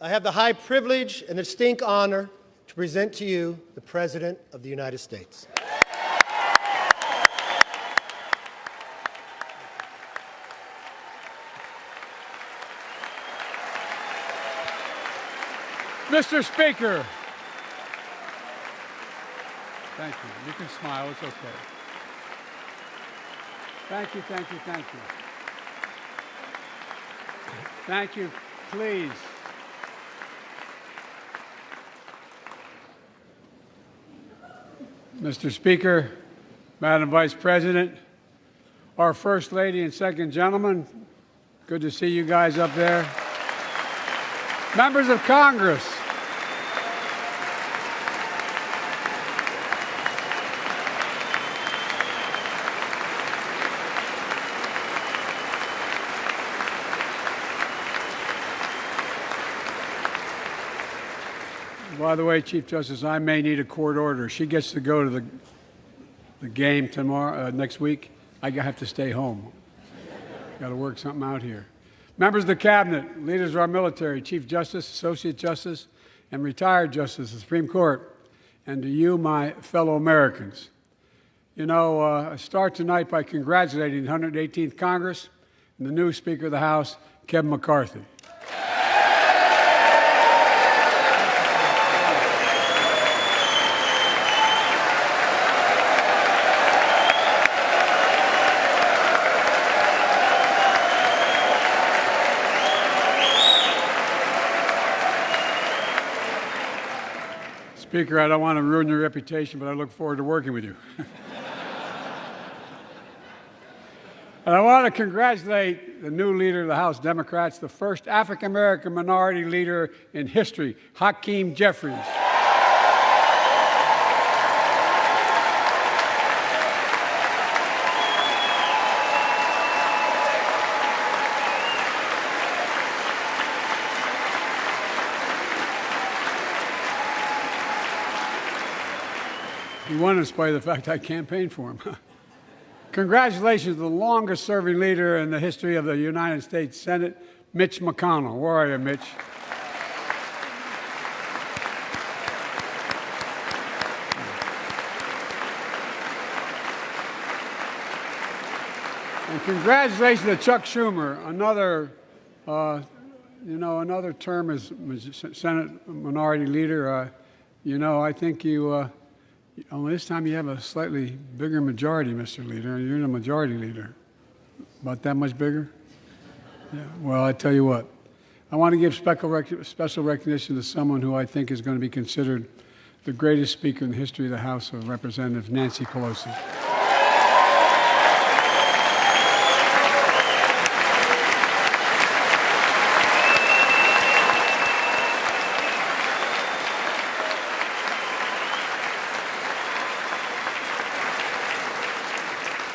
I have the high privilege and the distinct honor to present to you the President of the United States. Mr. Speaker. Thank you. You can smile. It's okay. Thank you, thank you, thank you. Thank you. Please. Mr. Speaker, Madam Vice President, our First Lady and Second Gentleman, good to see you guys up there. Members of Congress, by the way, Chief Justice, I may need a court order. She gets to go to the game tomorrow, next week. I have to stay home. Got to work something out here. Members of the Cabinet, leaders of our military, Chief Justice, Associate Justice, and retired Justice of the Supreme Court, and to you, my fellow Americans. You know, I start tonight by congratulating the 118th Congress and the new Speaker of the House, Kevin McCarthy. Speaker, I don't want to ruin your reputation, but I look forward to working with you. And I want to congratulate the new leader of the House Democrats, the first African-American minority leader in history, Hakeem Jeffries. He won in spite of the fact I campaigned for him. Congratulations to the longest-serving leader in the history of the United States Senate, Mitch McConnell. Where are you, Mitch? And congratulations to Chuck Schumer, another, another term as Senate Minority Leader. I think you. Only this time you have a slightly bigger majority, Mr. Leader. You're the majority leader. About that much bigger? Yeah. Well, I tell you what. I want to give special recognition to someone who I think is going to be considered the greatest speaker in the history of the House of Representatives, Nancy Pelosi.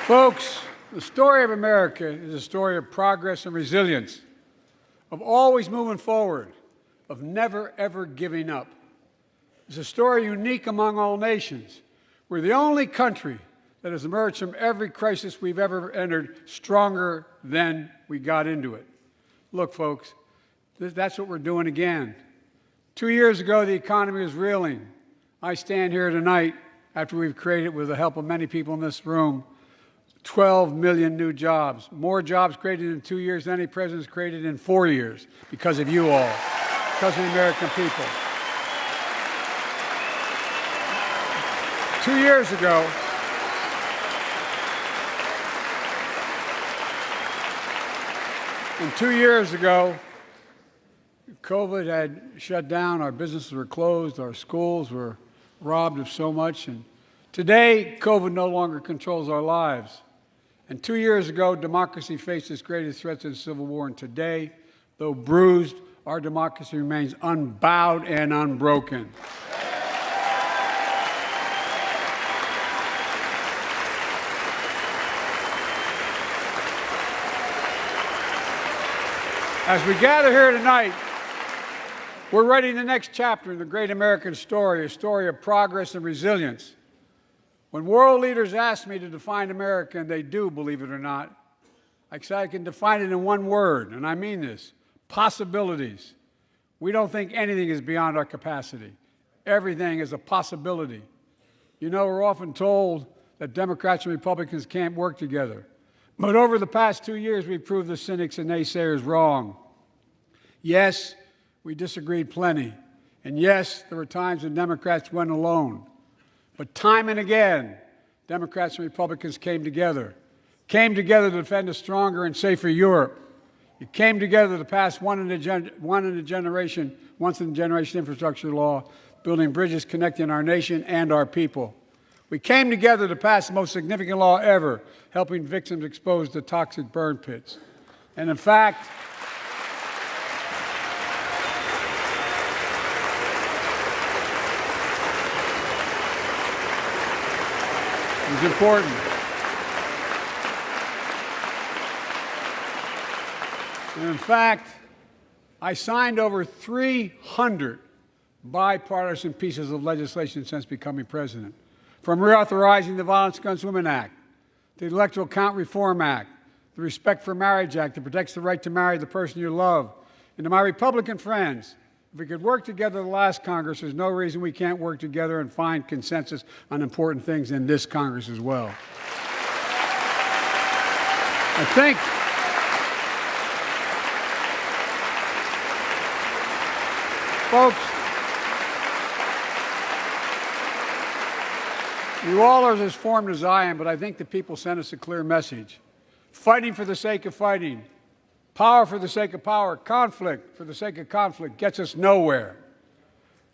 Folks, the story of America is a story of progress and resilience, of always moving forward, of never, ever giving up. It's a story unique among all nations. We're the only country that has emerged from every crisis we've ever entered stronger than we got into it. Look, folks, that's what we're doing again. 2 years ago, the economy was reeling. I stand here tonight after we've created, with the help of many people in this room, 12 million new jobs, more jobs created in 2 years than any president's created in 4 years, because of you all, because of the American people. 2 years ago, COVID had shut down, our businesses were closed, our schools were robbed of so much, and today, COVID no longer controls our lives. And 2 years ago, democracy faced its greatest threats in the Civil War, and today, though bruised, our democracy remains unbowed and unbroken. As we gather here tonight, we're writing the next chapter in the great American story, a story of progress and resilience. When world leaders ask me to define America, and they do, believe it or not, I can define it in one word, and I mean this: possibilities. We don't think anything is beyond our capacity. Everything is a possibility. You know, we're often told that Democrats and Republicans can't work together. But over the past 2 years, we've proved the cynics and naysayers wrong. Yes, we disagreed plenty. And yes, there were times when Democrats went alone. But time and again, Democrats and Republicans came together to defend a stronger and safer Europe. It came together to pass once-in-a-generation infrastructure law, building bridges connecting our nation and our people. We came together to pass the most significant law ever, helping victims exposed to toxic burn pits. And in fact, it was important. And in fact, I signed over 300 bipartisan pieces of legislation since becoming president, from reauthorizing the Violence Against Women Act, the Electoral Count Reform Act, the Respect for Marriage Act that protects the right to marry the person you love, and to my Republican friends, if we could work together the last Congress, there's no reason we can't work together and find consensus on important things in this Congress as well. I think folks, you all are as formed as I am, but I think the people sent us a clear message. Fighting for the sake of fighting, power for the sake of power, conflict for the sake of conflict gets us nowhere.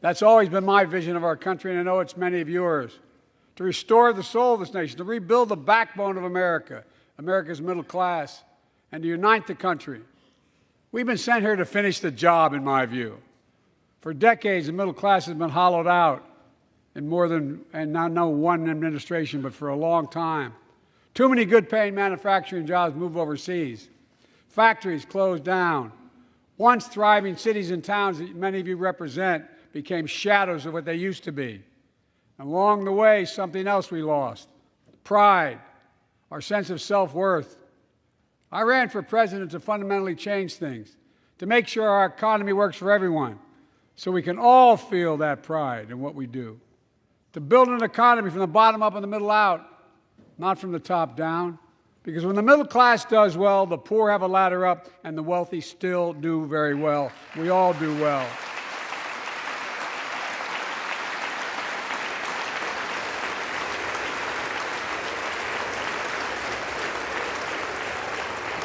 That's always been my vision of our country, and I know it's many of yours. To restore the soul of this nation, to rebuild the backbone of America, America's middle class, and to unite the country. We've been sent here to finish the job, in my view. For decades, the middle class has been hollowed out in more than, and not no one administration, but for a long time. Too many good-paying manufacturing jobs move overseas. Factories closed down. Once thriving cities and towns that many of you represent became shadows of what they used to be. And along the way, something else we lost: pride, our sense of self-worth. I ran for president to fundamentally change things, to make sure our economy works for everyone, so we can all feel that pride in what we do. To build an economy from the bottom up and the middle out, not from the top down. Because when the middle class does well, the poor have a ladder up, and the wealthy still do very well. We all do well.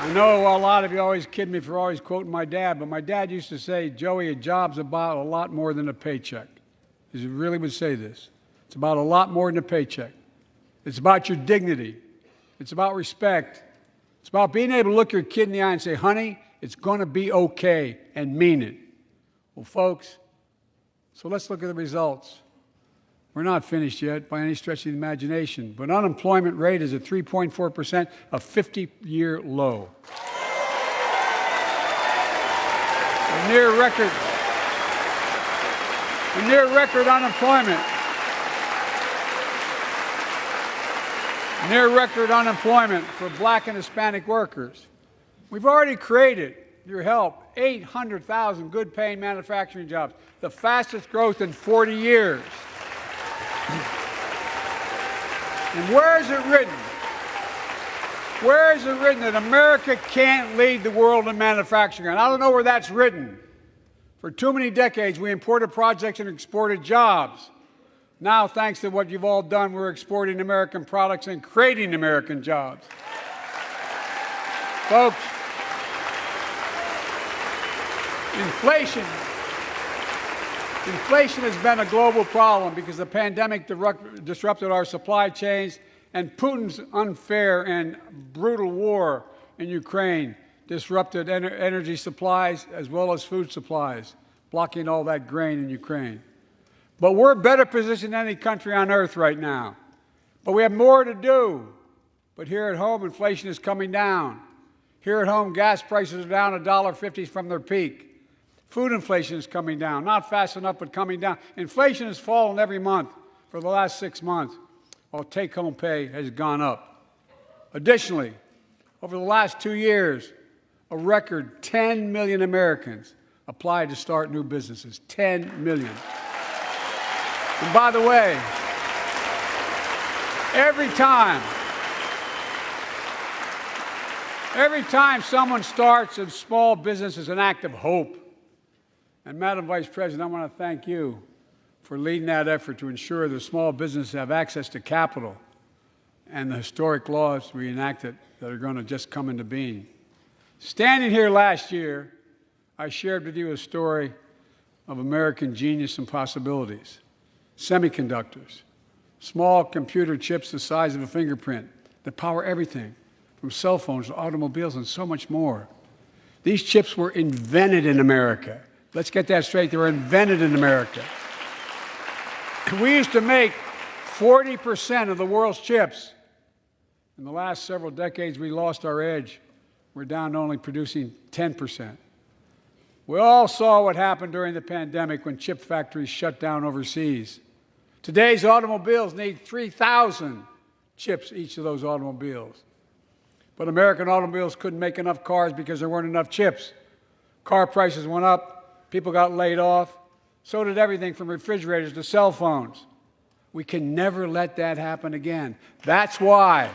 I know a lot of you always kid me for always quoting my dad, but my dad used to say, Joey, a job's about a lot more than a paycheck. He really would say this. It's about a lot more than a paycheck. It's about your dignity. It's about respect. It's about being able to look your kid in the eye and say, honey, it's going to be okay, and mean it. Well, folks, so let's look at the results. We're not finished yet by any stretch of the imagination, but unemployment rate is at 3.4%, a 50-year low. A near record unemployment. Near record unemployment for Black and Hispanic workers. We've already created, with your help, 800,000 good-paying manufacturing jobs, the fastest growth in 40 years. And where is it written? Where is it written that America can't lead the world in manufacturing? And I don't know where that's written. For too many decades, we imported projects and exported jobs. Now, thanks to what you've all done, we're exporting American products and creating American jobs. Folks, inflation has been a global problem because the pandemic disrupted our supply chains, and Putin's unfair and brutal war in Ukraine disrupted energy supplies as well as food supplies, blocking all that grain in Ukraine. But we're better positioned than any country on earth right now. But we have more to do. But here at home, inflation is coming down. Here at home, gas prices are down $1.50 from their peak. Food inflation is coming down, not fast enough, but coming down. Inflation has fallen every month for the last 6 months, while take-home pay has gone up. Additionally, over the last 2 years, a record 10 million Americans, applied to start new businesses. 10 million. And by the way, every time someone starts a small business is an act of hope. And Madam Vice President, I want to thank you for leading that effort to ensure that small businesses have access to capital and the historic laws we enacted that are going to just come into being. Standing here last year, I shared with you a story of American genius and possibilities. Semiconductors, small computer chips the size of a fingerprint that power everything, from cell phones to automobiles and so much more. These chips were invented in America. Let's get that straight. They were invented in America. We used to make 40% of the world's chips. In the last several decades, we lost our edge. We're down to only producing 10%. We all saw what happened during the pandemic when chip factories shut down overseas. Today's automobiles need 3,000 chips, each of those automobiles. But American automobiles couldn't make enough cars because there weren't enough chips. Car prices went up, people got laid off. So did everything from refrigerators to cell phones. We can never let that happen again. That's why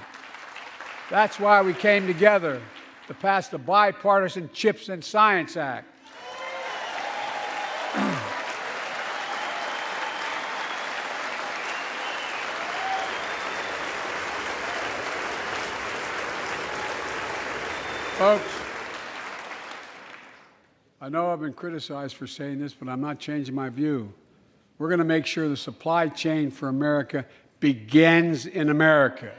we came together to pass the Bipartisan Chips and Science Act. Folks, I know I've been criticized for saying this, but I'm not changing my view. We're going to make sure the supply chain for America begins in America.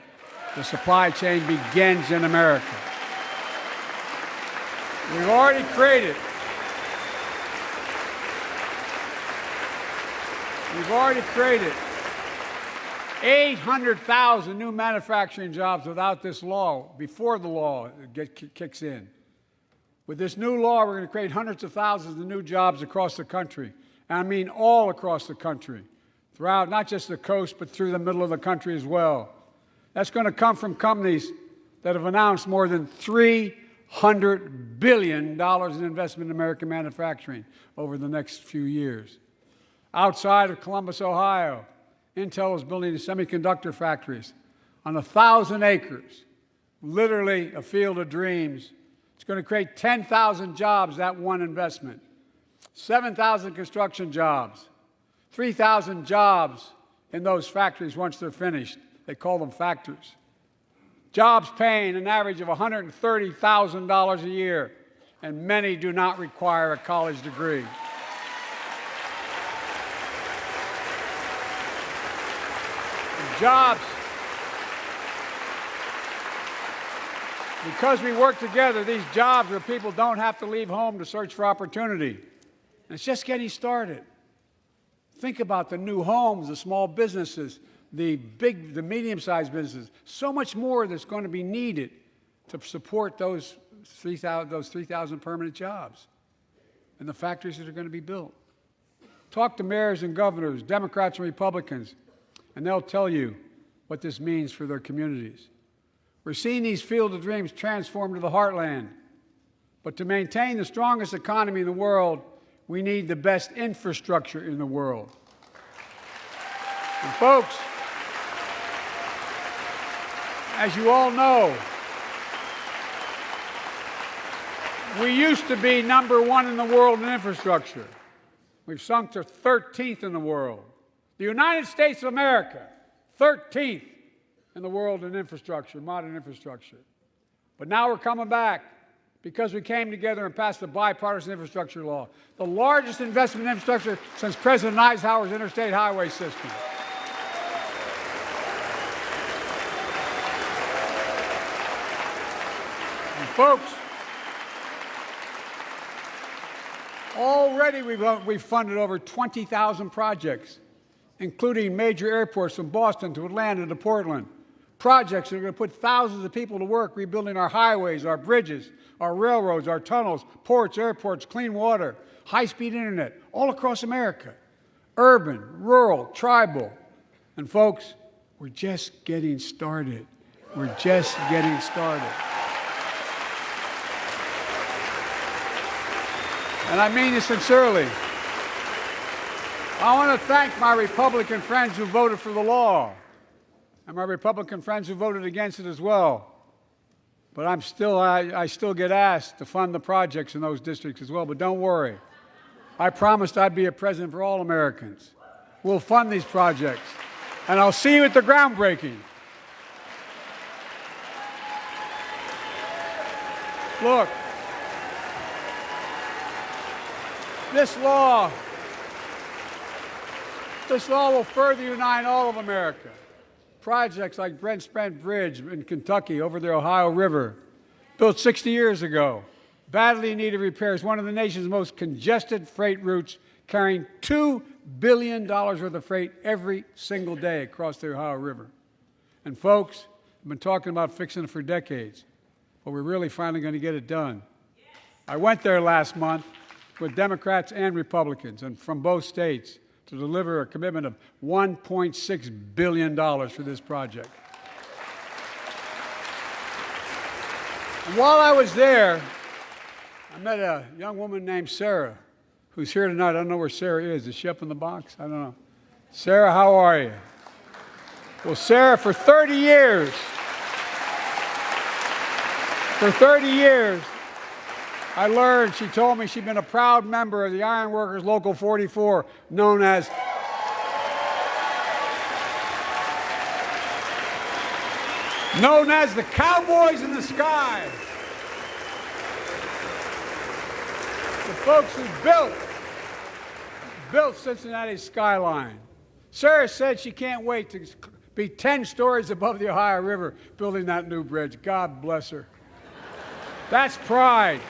The supply chain begins in America. We've already created 800,000 new manufacturing jobs without this law, before the law kicks in. With this new law, we're going to create hundreds of thousands of new jobs across the country. And I mean all across the country, throughout not just the coast, but through the middle of the country as well. That's going to come from companies that have announced more than $300 billion in investment in American manufacturing over the next few years. Outside of Columbus, Ohio, Intel is building semiconductor factories on 1,000 acres, literally a field of dreams. It's going to create 10,000 jobs, that one investment, 7,000 construction jobs, 3,000 jobs in those factories once they're finished. They call them factories. Jobs paying an average of $130,000 a year, and many do not require a college degree. Jobs. Because we work together, these jobs where people don't have to leave home to search for opportunity. And it's just getting started. Think about the new homes, the small businesses, the medium-sized businesses. So much more that's going to be needed to support those 3,000 permanent jobs and the factories that are going to be built. Talk to mayors and governors, Democrats and Republicans, and they'll tell you what this means for their communities. We're seeing these field of dreams transform to the heartland. But to maintain the strongest economy in the world, we need the best infrastructure in the world. And folks, as you all know, we used to be #1 in the world in infrastructure. We've sunk to 13th in the world. The United States of America, 13th in the world in infrastructure, modern infrastructure. But now we're coming back because we came together and passed the bipartisan infrastructure law, the largest investment in infrastructure since President Eisenhower's interstate highway system. And folks, already we've funded over 20,000 projects, including major airports from Boston to Atlanta to Portland. Projects that are going to put thousands of people to work rebuilding our highways, our bridges, our railroads, our tunnels, ports, airports, clean water, high-speed internet, all across America. Urban, rural, tribal. And folks, we're just getting started. We're just getting started. And I mean this sincerely. I want to thank my Republican friends who voted for the law, and my Republican friends who voted against it as well. But I still get asked to fund the projects in those districts as well. But don't worry. I promised I'd be a president for all Americans. We'll fund these projects. And I'll see you at the groundbreaking. Look, this law will further unite all of America. Projects like Brent Spence Bridge in Kentucky over the Ohio River, built 60 years ago, badly needed repairs, one of the nation's most congested freight routes, carrying $2 billion worth of freight every single day across the Ohio River. And folks, I've been talking about fixing it for decades, but we're really finally going to get it done. I went there last month with Democrats and Republicans and from both states to deliver a commitment of $1.6 billion for this project. And while I was there, I met a young woman named Sarah, who's here tonight. I don't know where Sarah is. Is she up in the box? I don't know. Sarah, how are you? Well, Sarah, for 30 years, I learned, she told me she'd been a proud member of the Iron Workers Local 44, known as the Cowboys in the Sky. The folks who built Cincinnati's skyline. Sarah said she can't wait to be 10 stories above the Ohio River building that new bridge. God bless her. That's pride.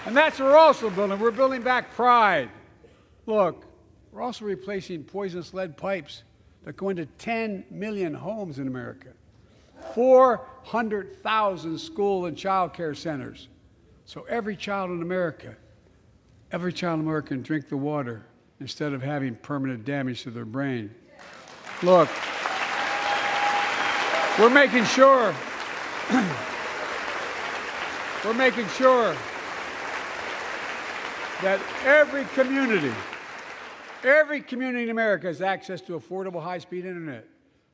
And that's what we're also building. We're building back pride. Look, we're also replacing poisonous lead pipes that go into 10 million homes in America, 400,000 school and child care centers. So every child in America can drink the water instead of having permanent damage to their brain. Look, we're making sure that every community in America has access to affordable high-speed internet.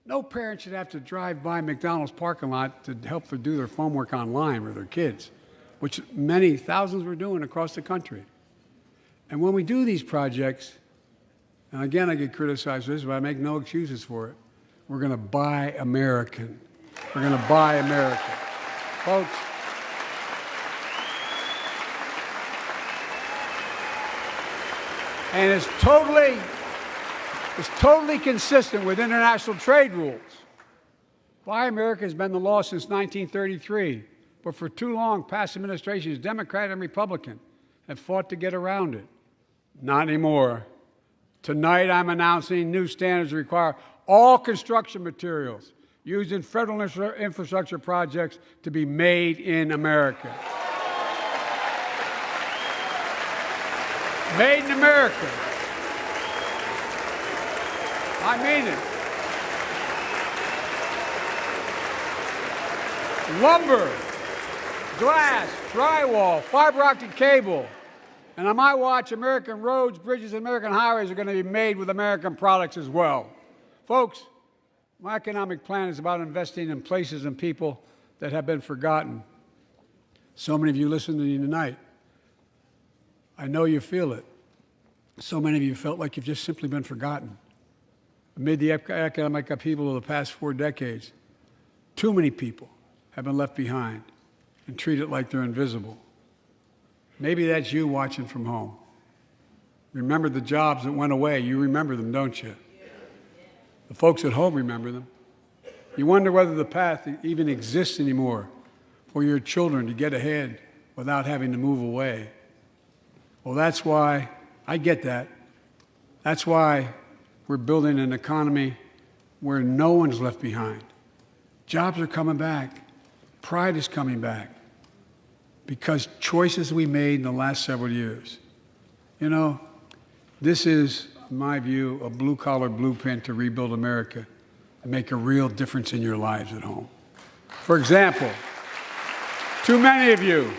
No parent should have to drive by McDonald's parking lot to help them do their homework online with their kids, which many thousands were doing across the country. And when we do these projects, and again I get criticized for this, but I make no excuses for it, we're going to buy American. We're going to buy America. Folks, and it's totally consistent with international trade rules. Buy America has been the law since 1933, but for too long, past administrations, Democrat and Republican, have fought to get around it. Not anymore. Tonight, I'm announcing new standards that require all construction materials used in federal infrastructure projects to be made in America. Made in America. I mean it. Lumber, glass, drywall, fiber optic cable. And on my watch, American roads, bridges, and American highways are going to be made with American products as well. Folks, my economic plan is about investing in places and people that have been forgotten. So many of you listening to me tonight, I know you feel it. So many of you felt like you've just simply been forgotten. Amid the economic upheaval of the past 4 decades, too many people have been left behind and treated like they're invisible. Maybe that's you watching from home. Remember the jobs that went away. You remember them, don't you? The folks at home remember them. You wonder whether the path even exists anymore for your children to get ahead without having to move away. Well, that's why I get that. That's why we're building an economy where no one's left behind. Jobs are coming back. Pride is coming back because choices we made in the last several years. You know, this is, in my view, a blue-collar blueprint to rebuild America and make a real difference in your lives at home. For example, too many of you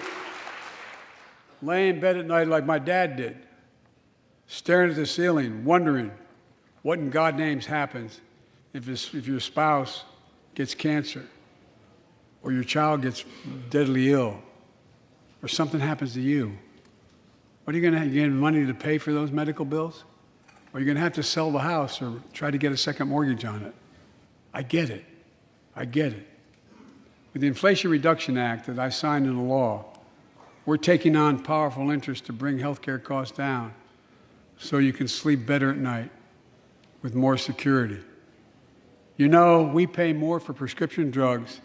lay in bed at night like my dad did, staring at the ceiling, wondering what in God's names happens if your spouse gets cancer, or your child gets deadly ill, or something happens to you. What are you going to get money to pay for those medical bills? Or are you going to have to sell the house or try to get a second mortgage on it? I get it. I get it. With the Inflation Reduction Act that I signed into law, we're taking on powerful interests to bring health care costs down so you can sleep better at night with more security. You know, we pay more for prescription drugs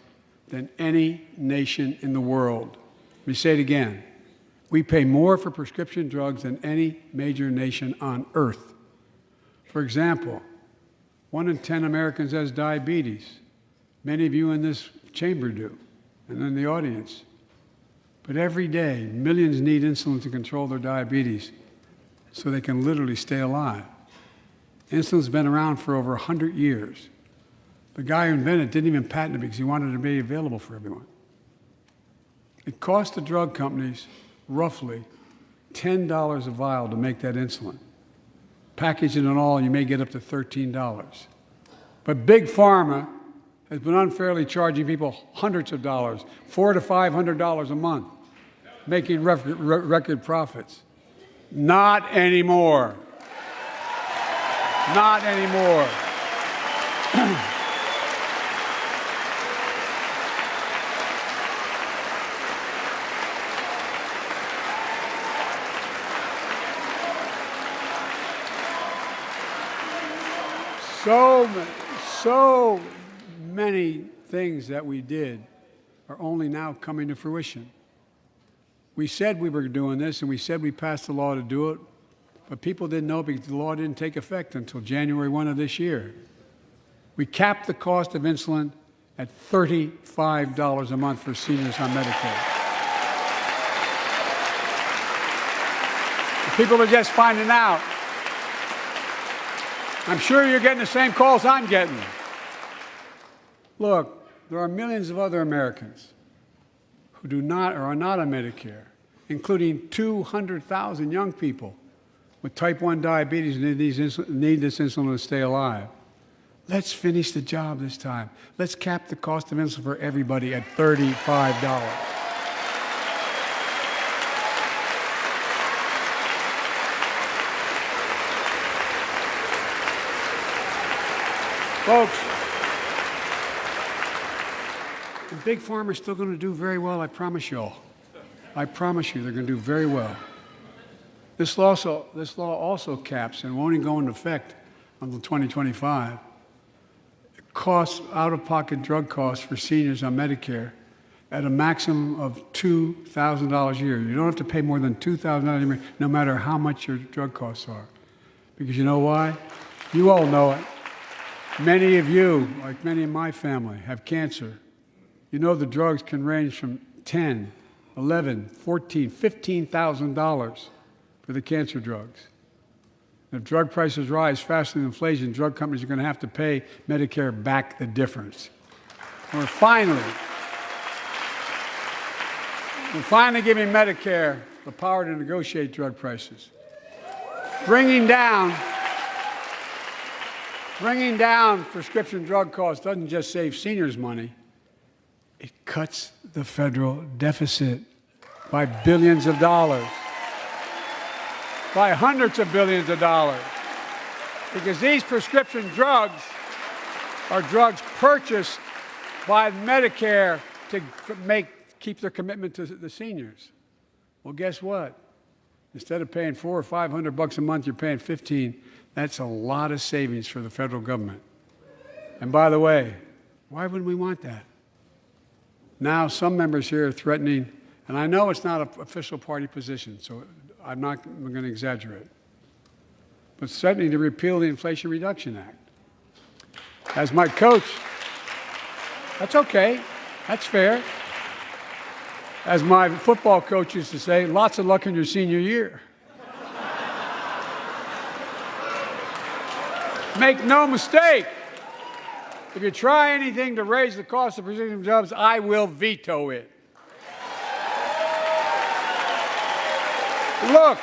than any nation in the world. Let me say it again. We pay more for prescription drugs than any major nation on earth. For example, 1 in 10 Americans has diabetes. Many of you in this chamber do, and in the audience. But every day, millions need insulin to control their diabetes so they can literally stay alive. Insulin's been around for over 100 years. The guy who invented it didn't even patent it because he wanted it to be available for everyone. It cost the drug companies roughly $10 a vial to make that insulin. Packaging and all, you may get up to $13. But Big Pharma has been unfairly charging people hundreds of dollars, $400 to $500 a month, making record profits. Not anymore. Not anymore. So many things that we did are only now coming to fruition. We said we were doing this, and we said we passed the law to do it, but people didn't know because the law didn't take effect until January 1 of this year. We capped the cost of insulin at $35 a month for seniors on Medicare. The people are just finding out. I'm sure you're getting the same calls I'm getting. Look, there are millions of other Americans who do not or are not on Medicare, including 200,000 young people with type 1 diabetes and need this insulin to stay alive. Let's finish the job this time. Let's cap the cost of insulin for everybody at $35. Folks, the Big Pharma is still going to do very well, I promise you all. I promise you they're going to do very well. This law also caps and won't even go into effect until 2025. It costs out-of-pocket drug costs for seniors on Medicare at a maximum of $2,000 a year. You don't have to pay more than $2,000 a year, no matter how much your drug costs are. Because you know why? You all know it. Many of you, like many in my family, have cancer. You know the drugs can range from $10,000, $11,000, $14,000, $15,000 for the cancer drugs. And if drug prices rise faster than inflation, drug companies are going to have to pay Medicare back the difference. We're finally giving Medicare the power to negotiate drug prices, bringing down prescription drug costs doesn't just save seniors money, it cuts the federal deficit by billions of dollars, by hundreds of billions of dollars. Because these prescription drugs are drugs purchased by Medicare to keep their commitment to the seniors. Well, guess what? Instead of paying $400 or $500 a month, you're paying $15. That's a lot of savings for the federal government. And by the way, why wouldn't we want that? Now, some members here are threatening, and I know it's not an official party position, so I'm going to exaggerate, but threatening to repeal the Inflation Reduction Act. As my coach, that's okay, that's fair. As my football coach used to say, lots of luck in your senior year. Make no mistake, if you try anything to raise the cost of prescription drugs, I will veto it. Look,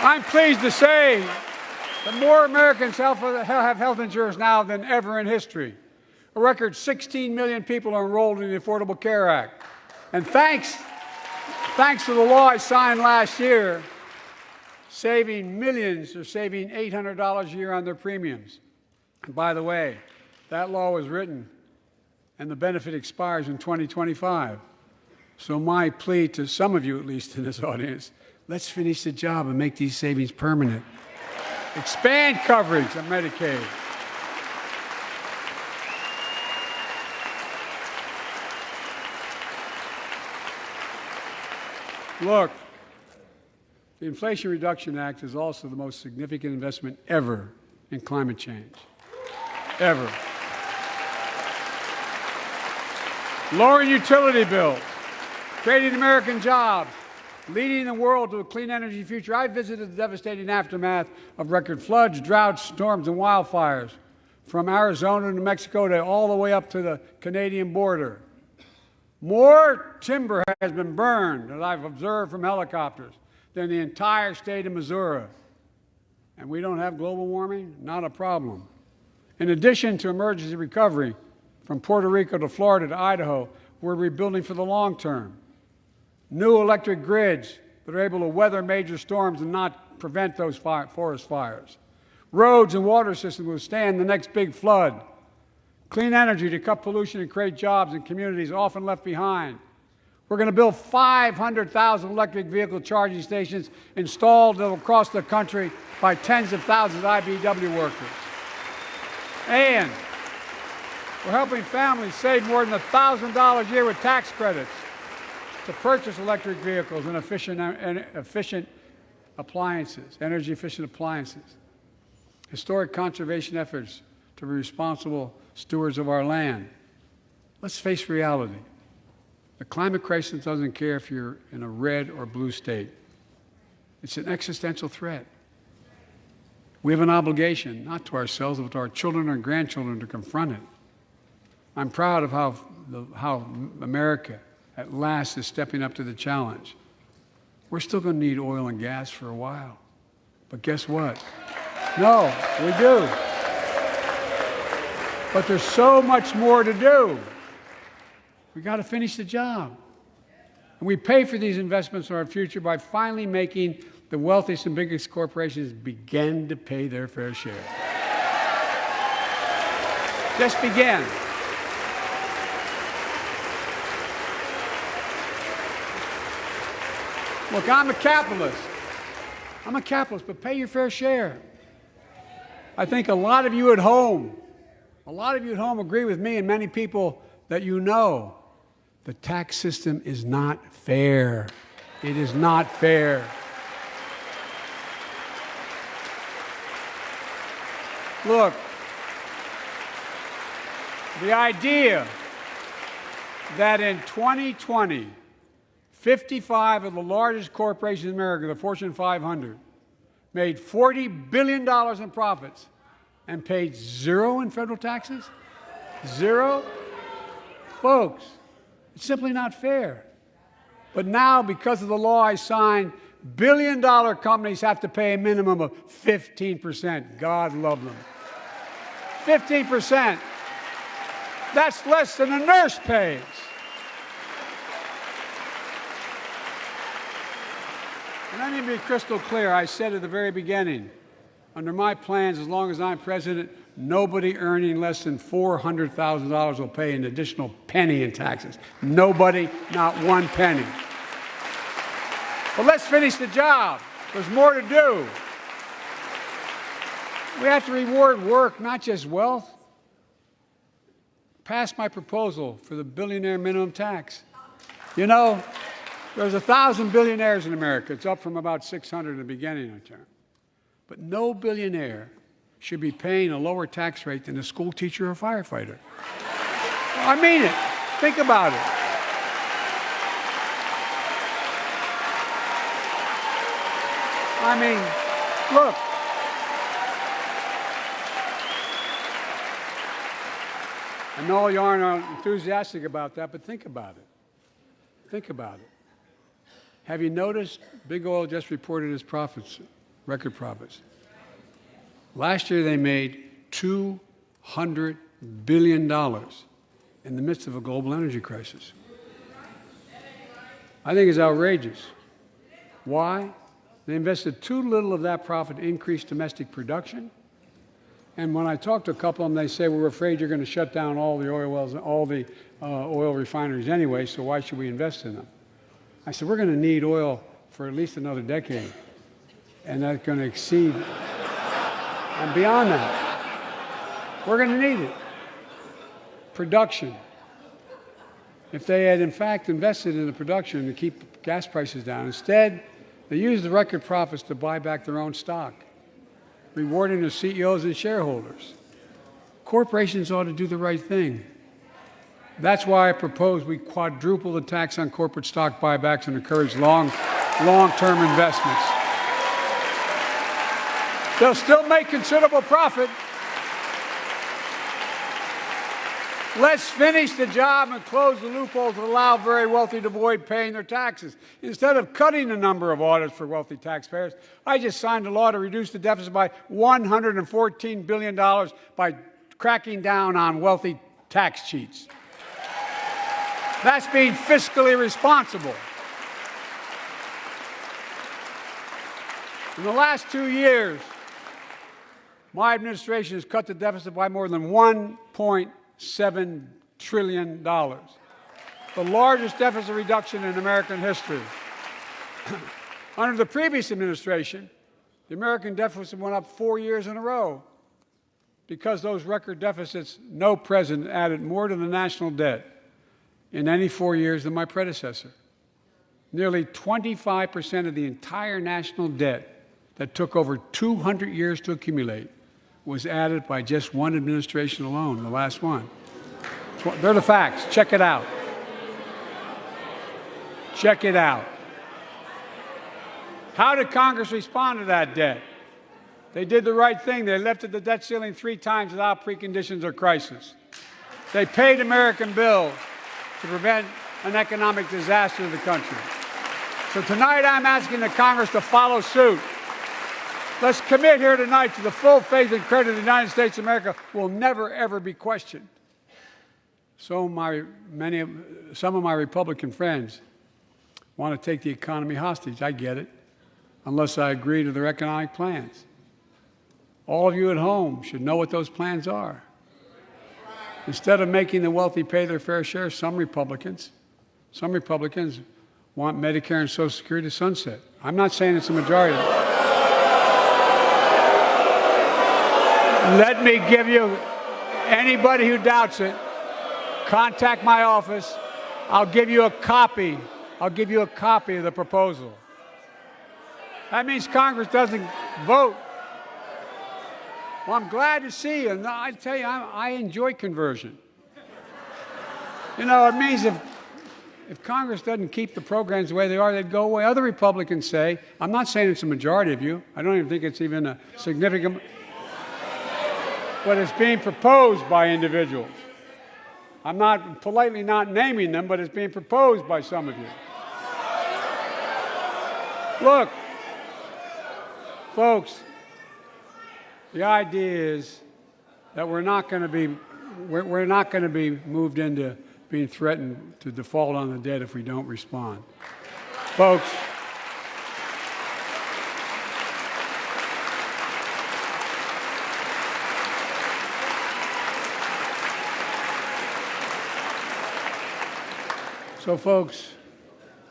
I'm pleased to say that more Americans have health insurance now than ever in history. A record 16 million people are enrolled in the Affordable Care Act. And thanks to the law I signed last year, millions are saving $800 a year on their premiums. And by the way, that law was written and the benefit expires in 2025. So my plea to some of you, at least in this audience, let's finish the job and make these savings permanent. Expand coverage of Medicaid. Look, the Inflation Reduction Act is also the most significant investment ever in climate change. Ever. Lowering utility bills, creating American jobs, leading the world to a clean energy future. I visited the devastating aftermath of record floods, droughts, storms, and wildfires from Arizona to Mexico to all the way up to the Canadian border. More timber has been burned, as I've observed from helicopters, than the entire state of Missouri. And we don't have global warming? Not a problem. In addition to emergency recovery, from Puerto Rico to Florida to Idaho, we're rebuilding for the long term. New electric grids that are able to weather major storms and not prevent those forest fires. Roads and water systems withstand the next big flood. Clean energy to cut pollution and create jobs in communities often left behind. We're going to build 500,000 electric vehicle charging stations installed across the country by tens of thousands of IBEW workers. And we're helping families save more than $1,000 a year with tax credits to purchase electric vehicles and efficient appliances, energy-efficient appliances. Historic conservation efforts to be responsible stewards of our land. Let's face reality. The climate crisis doesn't care if you're in a red or blue state. It's an existential threat. We have an obligation, not to ourselves, but to our children and grandchildren to confront it. I'm proud of how America, at last, is stepping up to the challenge. We're still going to need oil and gas for a while. But guess what? No, we do. But there's so much more to do. We got to finish the job. And we pay for these investments in our future by finally making the wealthiest and biggest corporations begin to pay their fair share. Just begin. Look, I'm a capitalist. But pay your fair share. I think a lot of you at home agree with me and many people that you know. The tax system is not fair. It is not fair. Look, the idea that in 2020, 55 of the largest corporations in America, the Fortune 500, made $40 billion in profits and paid zero in federal taxes? Zero? Folks, it's simply not fair. But now, because of the law I signed, billion-dollar companies have to pay a minimum of 15%. God love them. 15%. That's less than a nurse pays. And let me be crystal clear. I said at the very beginning, under my plans, as long as I'm president, nobody earning less than $400,000 will pay an additional penny in taxes. Nobody, not one penny. But let's finish the job. There's more to do. We have to reward work, not just wealth. Pass my proposal for the billionaire minimum tax. You know, there's 1,000 billionaires in America. It's up from about 600 in the beginning of the term. But no billionaire should be paying a lower tax rate than a school teacher or firefighter. I mean it. Think about it. I mean, look. I know you aren't enthusiastic about that, but think about it. Think about it. Have you noticed Big Oil just reported its profits, record profits? Last year they made $200 billion in the midst of a global energy crisis. I think it's outrageous. Why? They invested too little of that profit to increase domestic production. And when I talk to a couple of them, they say, we're afraid you're going to shut down all the oil wells, all the oil refineries anyway, so why should we invest in them? I said, we're going to need oil for at least another decade. And that's going to exceed, and beyond that, we're going to need it. Production. If they had, in fact, invested in the production to keep gas prices down, instead, they used the record profits to buy back their own stock, rewarding the CEOs and shareholders. Corporations ought to do the right thing. That's why I propose we quadruple the tax on corporate stock buybacks and encourage long-term investments. They'll still make considerable profit. Let's finish the job and close the loopholes that allow very wealthy to avoid paying their taxes. Instead of cutting the number of audits for wealthy taxpayers, I just signed a law to reduce the deficit by $114 billion by cracking down on wealthy tax cheats. That's being fiscally responsible. In the last 2 years, my administration has cut the deficit by more than $1.7 trillion, the largest deficit reduction in American history. Under the previous administration, the American deficit went up 4 years in a row. Because those record deficits, no president added more to the national debt in any 4 years than my predecessor. Nearly 25% of the entire national debt that took over 200 years to accumulate was added by just one administration alone, the last one. They're the facts. Check it out. Check it out. How did Congress respond to that debt? They did the right thing. They lifted the debt ceiling 3 times without preconditions or crisis. They paid American bills to prevent an economic disaster in the country. So tonight I'm asking the Congress to follow suit. Let's commit here tonight to the full faith and credit of the United States of America will never, ever be questioned. Some of my Republican friends want to take the economy hostage. I get it, unless I agree to their economic plans. All of you at home should know what those plans are. Instead of making the wealthy pay their fair share, some Republicans want Medicare and Social Security to sunset. I'm not saying it's a majority. Let me give you, anybody who doubts it, contact my office. I'll give you a copy. I'll give you a copy of the proposal. That means Congress doesn't vote. Well, I'm glad to see you. And I tell you, I enjoy conversion. You know, it means if Congress doesn't keep the programs the way they are, they'd go away. Other Republicans say, I'm not saying it's a majority of you. I don't even think it's even a significant, but it's being proposed by individuals. I'm not politely not naming them, but it's being proposed by some of you. Look, folks, the idea is that we're not going to be moved into being threatened to default on the debt if we don't respond. Folks,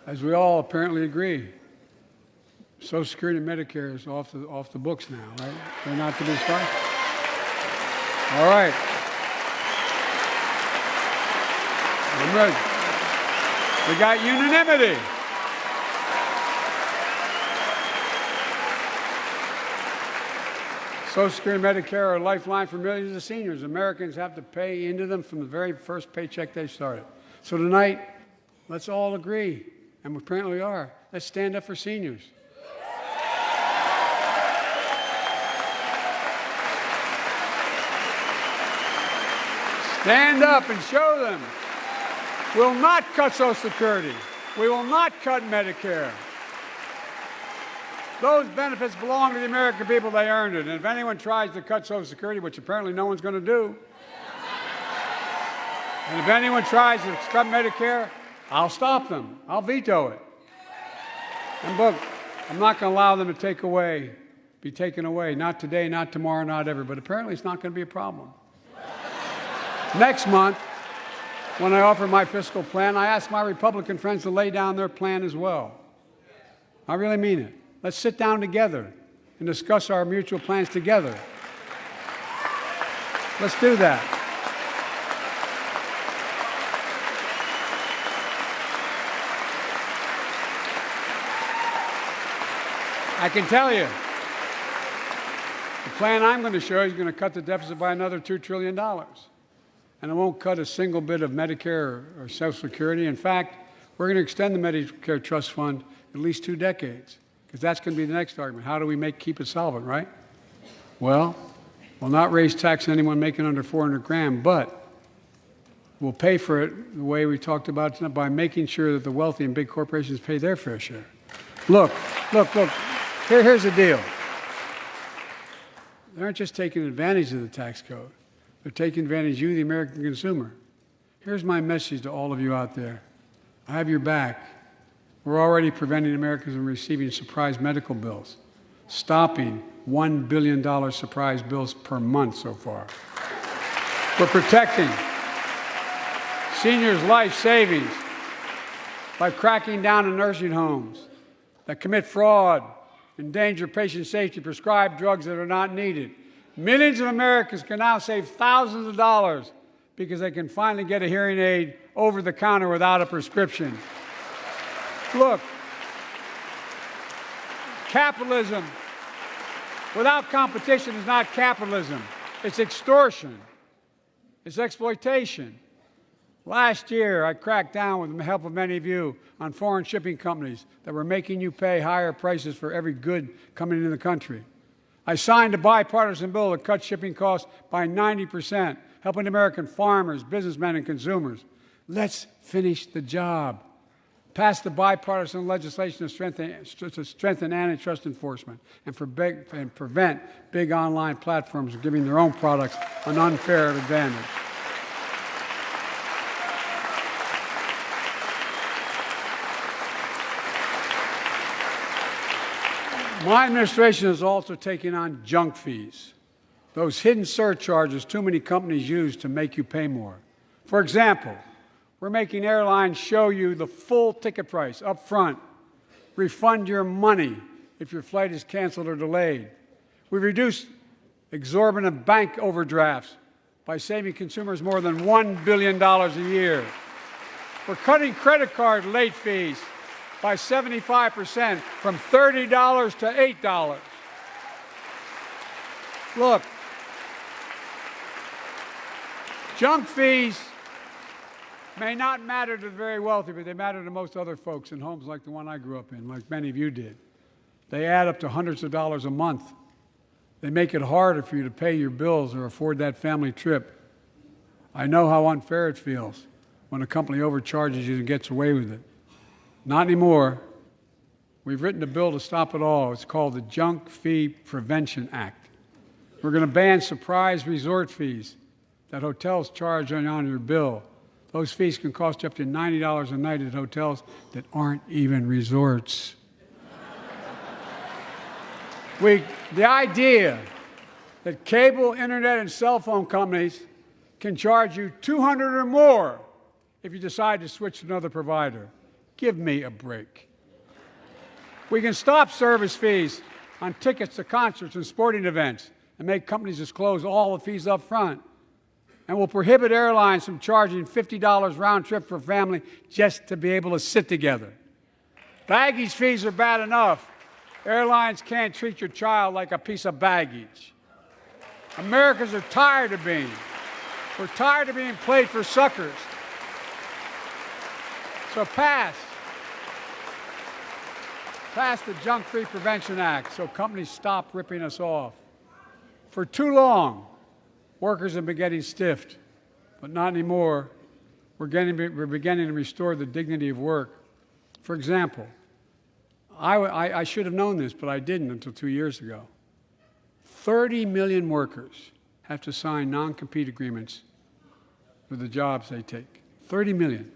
as we all apparently agree, Social Security and Medicare is off the books now, right? They're not to be spent. All right. I'm ready. We got unanimity. Social Security and Medicare are a lifeline for millions of seniors. Americans have to pay into them from the very first paycheck they started. So tonight, let's all agree, and we apparently are. Let's stand up for seniors. Stand up and show them. We'll not cut Social Security. We will not cut Medicare. Those benefits belong to the American people. They earned it. And if anyone tries to cut Social Security, which apparently no one's going to do, and if anyone tries to cut Medicare, I'll stop them. I'll veto it. And look, I'm not going to allow them to be taken away. Not today, not tomorrow, not ever. But apparently it's not going to be a problem. Next month, when I offer my fiscal plan, I ask my Republican friends to lay down their plan as well. I really mean it. Let's sit down together and discuss our mutual plans together. Let's do that. I can tell you, the plan I'm going to show you is going to cut the deficit by another $2 trillion. And it won't cut a single bit of Medicare or Social Security. In fact, we're going to extend the Medicare Trust Fund at least 2 decades, because that's going to be the next argument. How do we keep it solvent, right? Well, we'll not raise tax on anyone making under 400 grand, but we'll pay for it the way we talked about tonight, by making sure that the wealthy and big corporations pay their fair share. Look. Here's the deal. They aren't just taking advantage of the tax code. They're taking advantage of you, the American consumer. Here's my message to all of you out there. I have your back. We're already preventing Americans from receiving surprise medical bills, stopping $1 billion surprise bills per month so far. We're protecting seniors' life savings by cracking down on nursing homes that commit fraud, endanger patient safety, prescribe drugs that are not needed. Millions of Americans can now save thousands of dollars because they can finally get a hearing aid over the counter without a prescription. Look, capitalism without competition is not capitalism. It's extortion. It's exploitation. Last year, I cracked down with the help of many of you on foreign shipping companies that were making you pay higher prices for every good coming into the country. I signed a bipartisan bill that cut shipping costs by 90%, helping American farmers, businessmen, and consumers. Let's finish the job. Pass the bipartisan legislation to strengthen antitrust enforcement and prevent big online platforms from giving their own products an unfair advantage. My administration is also taking on junk fees, those hidden surcharges too many companies use to make you pay more. For example, we're making airlines show you the full ticket price up front, refund your money if your flight is canceled or delayed. We've reduced exorbitant bank overdrafts by saving consumers more than $1 billion a year. We're cutting credit card late fees by 75%, from $30 to $8. Look, junk fees may not matter to the very wealthy, but they matter to most other folks in homes like the one I grew up in, like many of you did. They add up to hundreds of dollars a month. They make it harder for you to pay your bills or afford that family trip. I know how unfair it feels when a company overcharges you and gets away with it. Not anymore. We've written a bill to stop it all. It's called the Junk Fee Prevention Act. We're going to ban surprise resort fees that hotels charge on your bill. Those fees can cost you up to $90 a night at hotels that aren't even resorts. The idea that cable, internet, and cell phone companies can charge you $200 or more if you decide to switch to another provider. Give me a break. We can stop service fees on tickets to concerts and sporting events and make companies disclose all the fees up front. And we'll prohibit airlines from charging $50 round trip for a family just to be able to sit together. Baggage fees are bad enough. Airlines can't treat your child like a piece of baggage. Americans are tired of being. We're tired of being played for suckers. So pass the Junk Fee Prevention Act so companies stop ripping us off. For too long, workers have been getting stiffed, but not anymore. We're beginning to restore the dignity of work. For example, I should have known this, but I didn't until 2 years ago. 30 million workers have to sign non-compete agreements for the jobs they take. 30 million.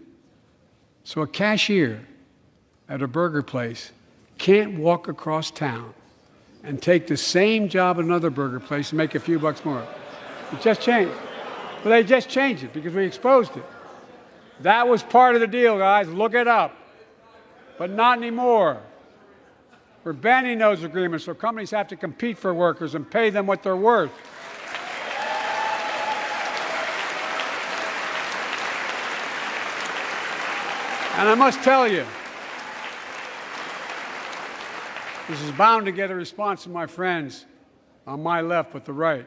So a cashier at a burger place can't walk across town and take the same job at another burger place and make a few bucks more. It just changed. But they just changed it because we exposed it. That was part of the deal, guys. Look it up. But not anymore. We're banning those agreements, so companies have to compete for workers and pay them what they're worth. And I must tell you, this is bound to get a response from my friends on my left but the right.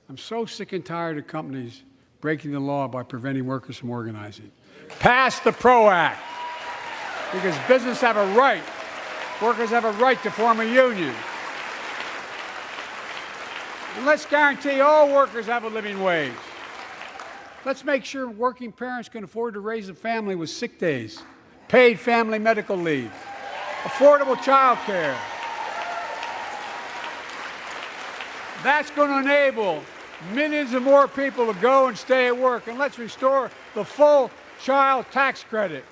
I'm so sick and tired of companies breaking the law by preventing workers from organizing. Pass the PRO Act, because business have a right, workers have a right to form a union. And let's guarantee all workers have a living wage. Let's make sure working parents can afford to raise a family with sick days, paid family medical leave, affordable child care. That's going to enable millions of more people to go and stay at work. And let's restore the full child tax credit,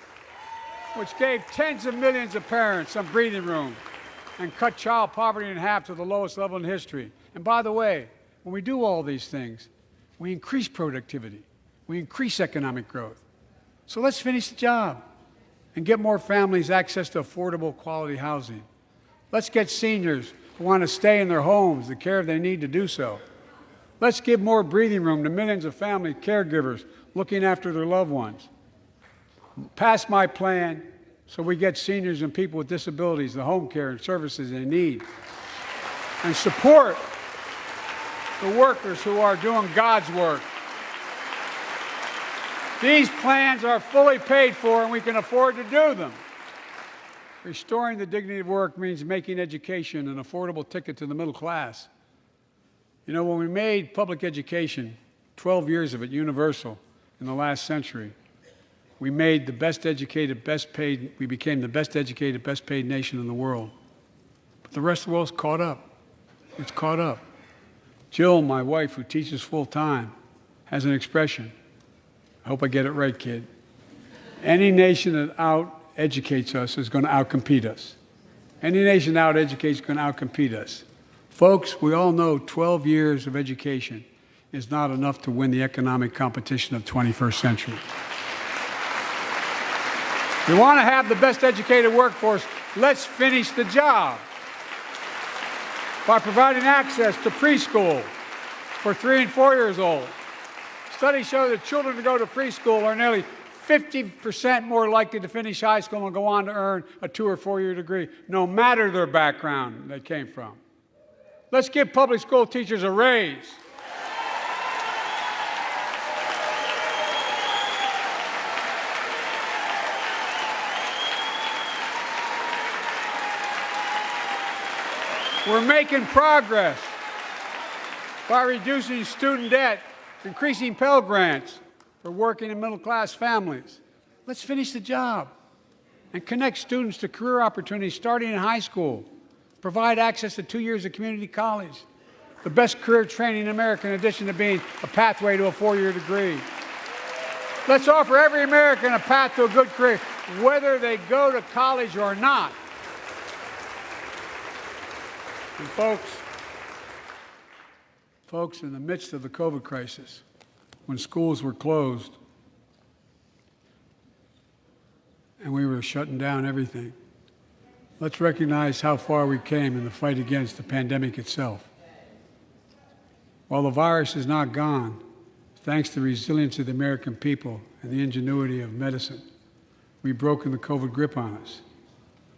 which gave tens of millions of parents some breathing room and cut child poverty in half to the lowest level in history. And by the way, when we do all these things, we increase productivity. We increase economic growth. So let's finish the job and get more families access to affordable, quality housing. Let's get seniors who want to stay in their homes the care they need to do so. Let's give more breathing room to millions of family caregivers looking after their loved ones. Pass my plan so we get seniors and people with disabilities the home care and services they need. And support the workers who are doing God's work. These plans are fully paid for, and we can afford to do them. Restoring the dignity of work means making education an affordable ticket to the middle class. You know, when we made public education, 12 years of it, universal in the last century, we made the best educated, best paid, we became the best educated, best paid nation in the world. But the rest of the world's caught up. It's caught up. Jill, my wife, who teaches full-time, has an expression. I hope I get it right, kid. Any nation that out-educates us is going to out-compete us. Any nation that out-educates is going to out-compete us. Folks, we all know 12 years of education is not enough to win the economic competition of the 21st century. We want to have the best educated workforce. Let's finish the job by providing access to preschool for 3 and 4 years old. Studies show that children who go to preschool are nearly 50% more likely to finish high school and go on to earn a 2 or 4 year degree, no matter their background they came from. Let's give public school teachers a raise. We're making progress by reducing student debt, increasing Pell Grants for working and middle-class families. Let's finish the job and connect students to career opportunities starting in high school. Provide access to 2 years of community college, the best career training in America in addition to being a pathway to a 4-year degree. Let's offer every American a path to a good career, whether they go to college or not. And folks, in the midst of the COVID crisis, when schools were closed and we were shutting down everything, let's recognize how far we came in the fight against the pandemic itself. While the virus is not gone, thanks to the resilience of the American people and the ingenuity of medicine, we've broken the COVID grip on us.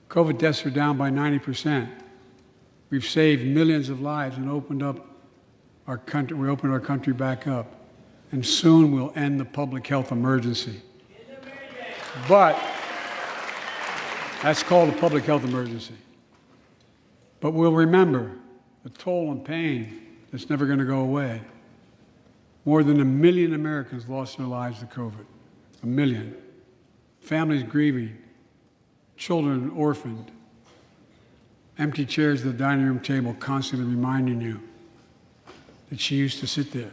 COVID deaths are down by 90%. We've saved millions of lives and opened up our country. We opened our country back up, and soon we'll end the public health emergency. But that's called a public health emergency. But we'll remember the toll and pain that's never going to go away. More than 1 million Americans lost their lives to COVID. 1 million. Families grieving, children orphaned, empty chairs at the dining room table constantly reminding you that she used to sit there.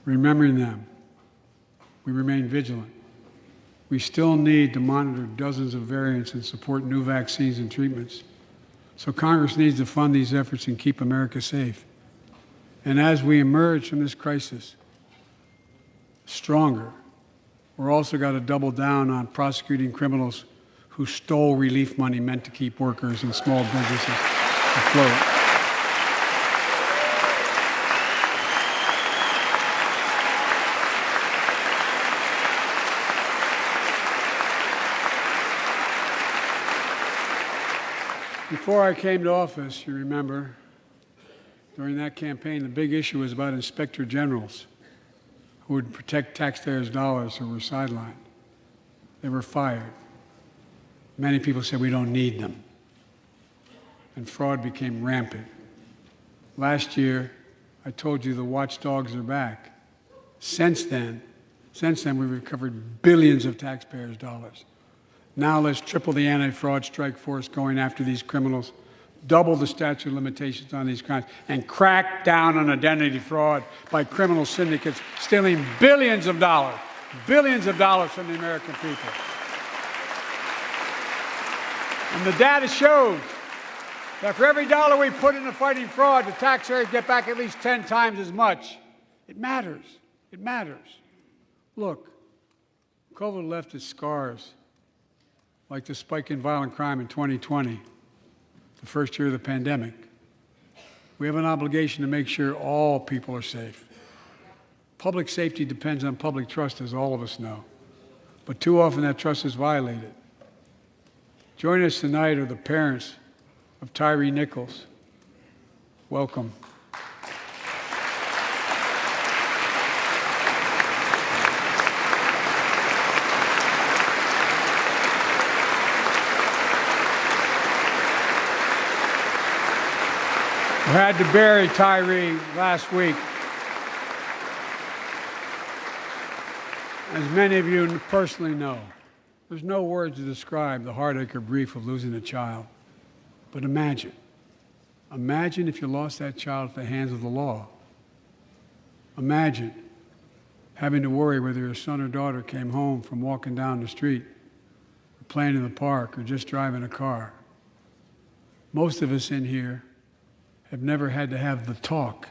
Remembering them, we remain vigilant. We still need to monitor dozens of variants and support new vaccines and treatments. So Congress needs to fund these efforts and keep America safe. And as we emerge from this crisis stronger, we're also got to double down on prosecuting criminals who stole relief money meant to keep workers and small businesses afloat. Before I came to office, you remember, during that campaign, the big issue was about inspector generals who would protect taxpayers' dollars who were sidelined. They were fired. Many people said we don't need them. And fraud became rampant. Last year, I told you the watchdogs are back. Since then, we've recovered billions of taxpayers' dollars. Now let's triple the anti-fraud strike force going after these criminals, double the statute of limitations on these crimes, and crack down on identity fraud by criminal syndicates stealing billions of dollars from the American people. And the data shows that for every dollar we put into fighting fraud, the taxpayers get back at least 10 times as much. It matters. It matters. Look, COVID left its scars, like the spike in violent crime in 2020, the first year of the pandemic. We have an obligation to make sure all people are safe. Public safety depends on public trust, as all of us know. But too often that trust is violated. Joining us tonight are the parents of Tyree Nichols. Welcome. We had to bury Tyree last week. As many of you personally know, there's no words to describe the heartache or grief of losing a child. But imagine if you lost that child at the hands of the law. Imagine having to worry whether your son or daughter came home from walking down the street, or playing in the park, or just driving a car. Most of us in here have never had to have the talk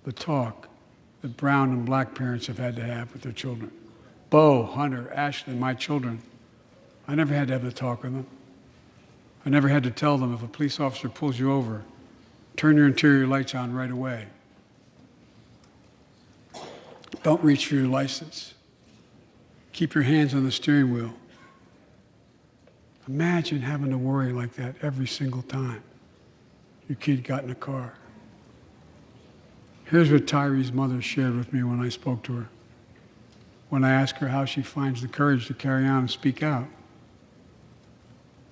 that brown and black parents have had to have with their children. Bo, Hunter, Ashley, my children, I never had to have the talk with them. I never had to tell them if a police officer pulls you over, turn your interior lights on right away. Don't reach for your license. Keep your hands on the steering wheel. Imagine having to worry like that every single time your kid got in a car. Here's what Tyree's mother shared with me when I spoke to her. When I asked her how she finds the courage to carry on and speak out.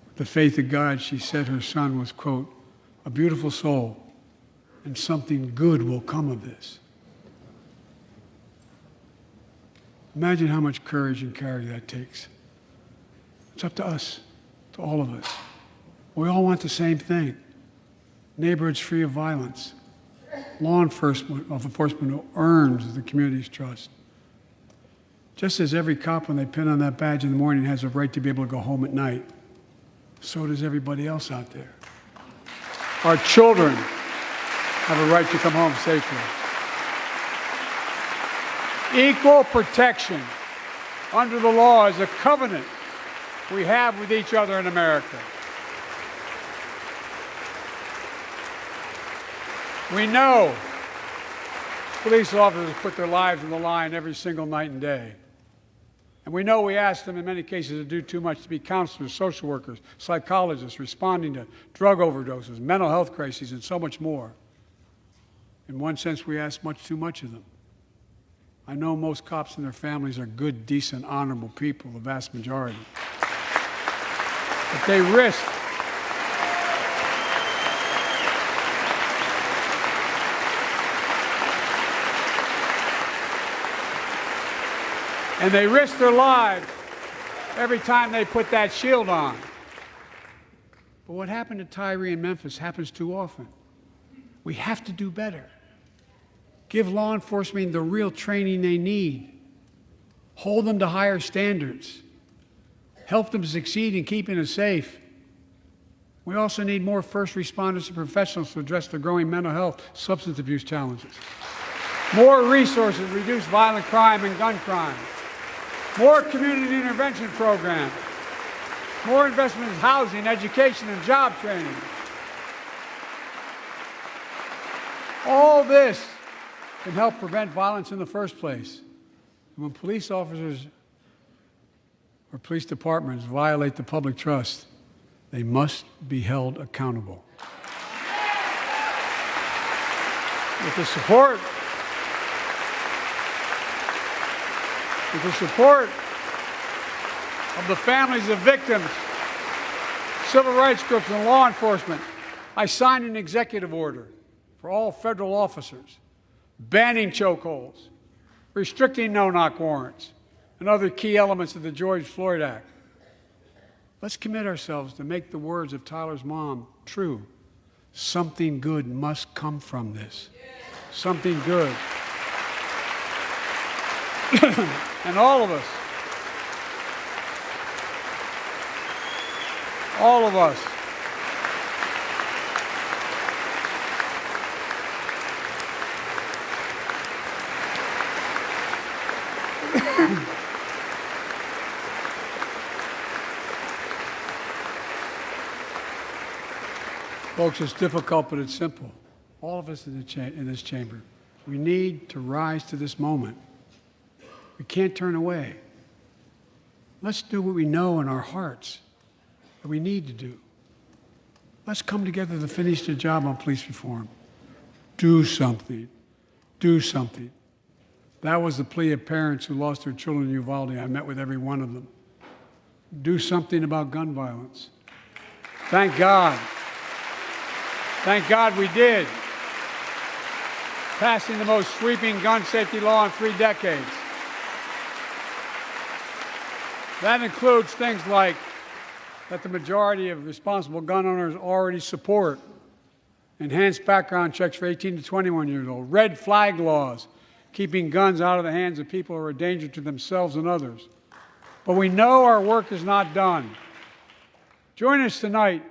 With the faith of God, she said her son was, quote, a beautiful soul, and something good will come of this. Imagine how much courage and courage that takes. It's up to us, to all of us. We all want the same thing. Neighborhoods free of violence. Law enforcement who earns the community's trust. Just as every cop, when they pin on that badge in the morning, has a right to be able to go home at night, so does everybody else out there. Our children have a right to come home safely. Equal protection under the law is a covenant we have with each other in America. We know police officers put their lives on the line every single night and day. And we know we ask them in many cases to do too much, to be counselors, social workers, psychologists, responding to drug overdoses, mental health crises, and so much more. In one sense, we ask much too much of them. I know most cops and their families are good, decent, honorable people, the vast majority. But they risk their lives every time they put that shield on. But what happened to Tyree in Memphis happens too often. We have to do better. Give law enforcement the real training they need. Hold them to higher standards. Help them succeed in keeping us safe. We also need more first responders and professionals to address the growing mental health, substance abuse challenges. More resources to reduce violent crime and gun crime. More community intervention programs. More investment in housing, education, and job training. All this can help prevent violence in the first place. When police officers or police departments violate the public trust, they must be held accountable. With the support of the families of victims, civil rights groups, and law enforcement, I signed an executive order for all federal officers, banning chokeholds, restricting no-knock warrants, and other key elements of the George Floyd Act. Let's commit ourselves to make the words of Tyler's mom true. Something good must come from this. Something good. And all of us, folks, it's difficult, but it's simple. All of us in this chamber, we need to rise to this moment. We can't turn away. Let's do what we know in our hearts that we need to do. Let's come together to finish the job on police reform. Do something. Do something. That was the plea of parents who lost their children in Uvalde. I met with every one of them. Do something about gun violence. Thank God. Thank God we did. Passing the most sweeping gun safety law in 3 decades. That includes things like that the majority of responsible gun owners already support, enhanced background checks for 18 to 21 years old, red flag laws, keeping guns out of the hands of people who are a danger to themselves and others. But we know our work is not done. Joining us tonight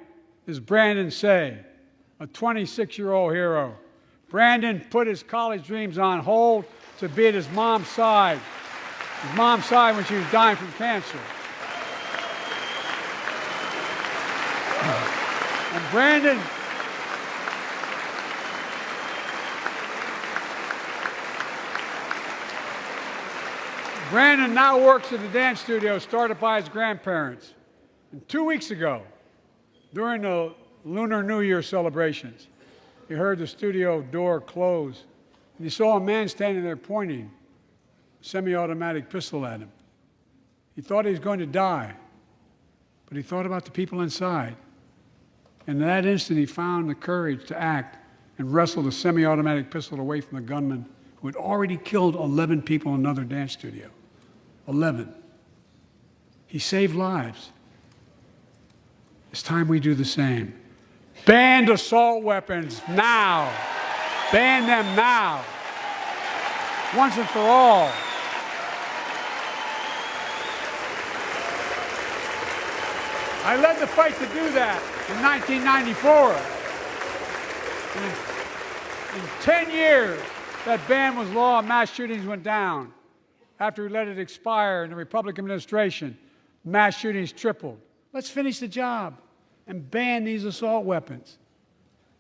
is Brandon Say, a 26-year-old hero. Brandon put his college dreams on hold to be at his mom's side when she was dying from cancer. And Brandon now works at the dance studio started by his grandparents. And 2 weeks ago, during the Lunar New Year celebrations, he heard the studio door close, and he saw a man standing there pointing a semi-automatic pistol at him. He thought he was going to die, but he thought about the people inside. And in that instant, he found the courage to act and wrestle the semi-automatic pistol away from the gunman who had already killed 11 people in another dance studio. 11. He saved lives. It's time we do the same. Ban assault weapons now. Ban them now. Once and for all. I led the fight to do that in 1994. In 10 years, that ban was law and mass shootings went down. After we let it expire in the Republican administration, mass shootings tripled. Let's finish the job and ban these assault weapons.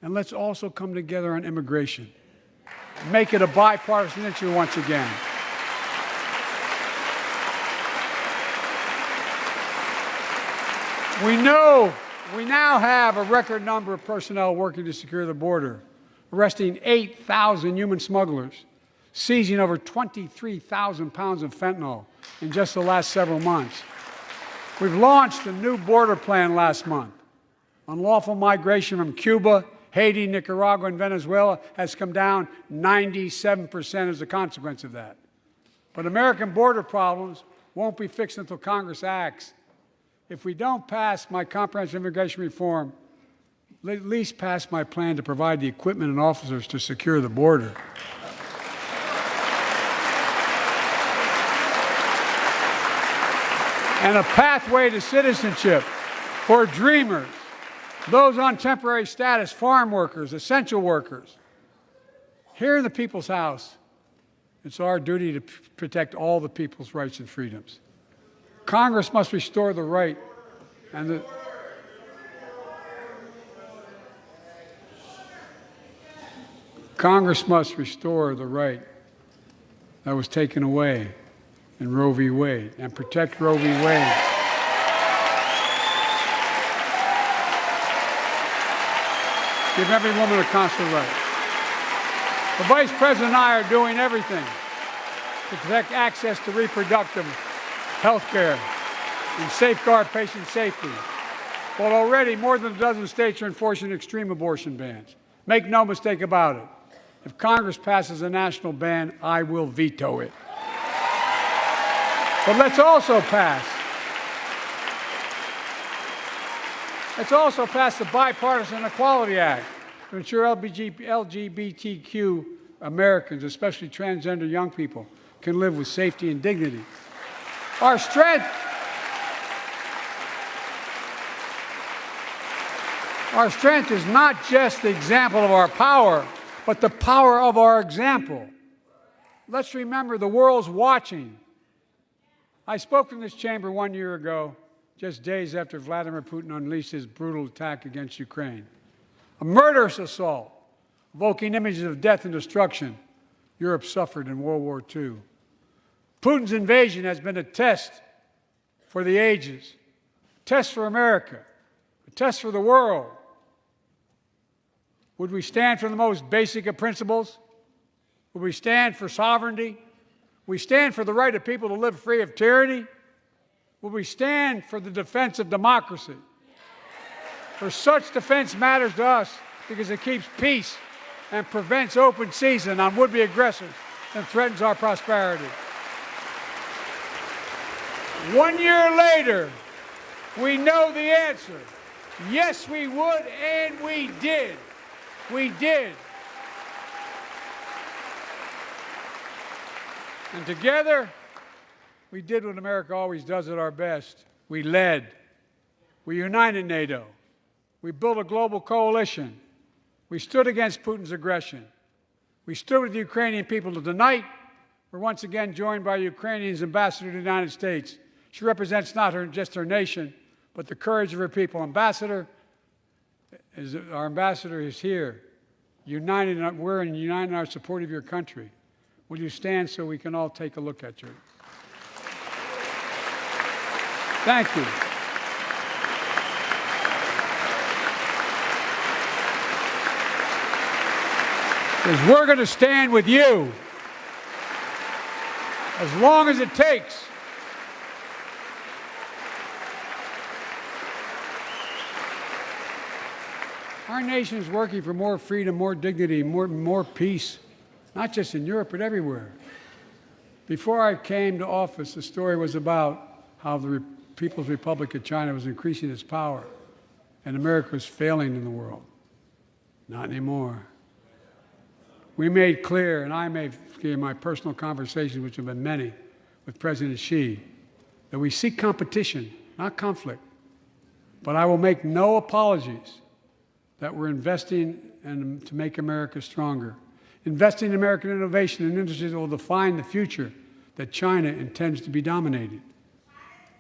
And let's also come together on immigration. Make it a bipartisan issue once again. We know we now have a record number of personnel working to secure the border, arresting 8,000 human smugglers, seizing over 23,000 pounds of fentanyl in just the last several months. We've launched a new border plan last month. Unlawful migration from Cuba, Haiti, Nicaragua, and Venezuela has come down 97% as a consequence of that. But American border problems won't be fixed until Congress acts. If we don't pass my comprehensive immigration reform, at least pass my plan to provide the equipment and officers to secure the border. And a pathway to citizenship for dreamers, those on temporary status, farm workers, essential workers. Here in the People's House, it's our duty to protect all the people's rights and freedoms. Congress must restore the right and the Congress must restore the right that was taken away in Roe v. Wade and protect Roe v. Wade. Give every woman a constitutional right. The Vice President and I are doing everything to protect access to reproductive health care and safeguard patient safety. While already more than a dozen states are enforcing extreme abortion bans. Make no mistake about it. If Congress passes a national ban, I will veto it. But let's also pass the Bipartisan Equality Act to ensure LGBTQ Americans, especially transgender young people, can live with safety and dignity. Our strength is not just the example of our power, but the power of our example. Let's remember the world's watching. I spoke in this chamber 1 year ago, just days after Vladimir Putin unleashed his brutal attack against Ukraine. A murderous assault, evoking images of death and destruction Europe suffered in World War II. Putin's invasion has been a test for the ages, a test for America, a test for the world. Would we stand for the most basic of principles? Would we stand for sovereignty? Would we stand for the right of people to live free of tyranny? Would we stand for the defense of democracy? For such defense matters to us because it keeps peace and prevents open season on would-be aggressors and threatens our prosperity. 1 year later, we know the answer. Yes, we would, and we did. We did. And together, we did what America always does at our best. We led. We united NATO. We built a global coalition. We stood against Putin's aggression. We stood with the Ukrainian people. Tonight, we're once again joined by Ukrainian's ambassador to the United States. She represents not just her nation, but the courage of her people. Our ambassador is here, we're united in our support of your country. Will you stand so we can all take a look at you? Thank you. Because we're going to stand with you as long as it takes. Our nation is working for more freedom, more dignity, more peace, not just in Europe, but everywhere. Before I came to office, the story was about how the People's Republic of China was increasing its power and America was failing in the world. Not anymore. We made clear, and I made clear in my personal conversations, which have been many, with President Xi, that we seek competition, not conflict. But I will make no apologies that we're investing to make America stronger, investing in American innovation and industries that will define the future that China intends to be dominating,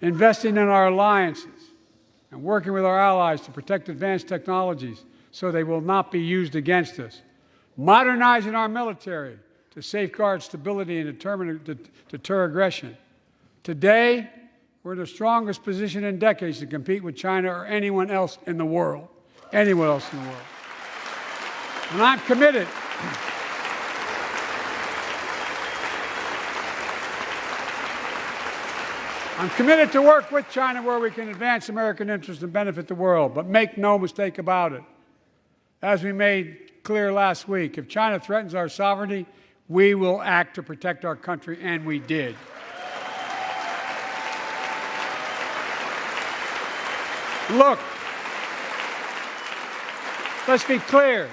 investing in our alliances and working with our allies to protect advanced technologies so they will not be used against us, modernizing our military to safeguard stability and deter aggression. Today, we're in the strongest position in decades to compete with China or anyone else in the world. Anyone else in the world. And I'm committed. I'm committed to work with China where we can advance American interests and benefit the world. But make no mistake about it. As we made clear last week, if China threatens our sovereignty, we will act to protect our country, and we did. Look, let's be clear.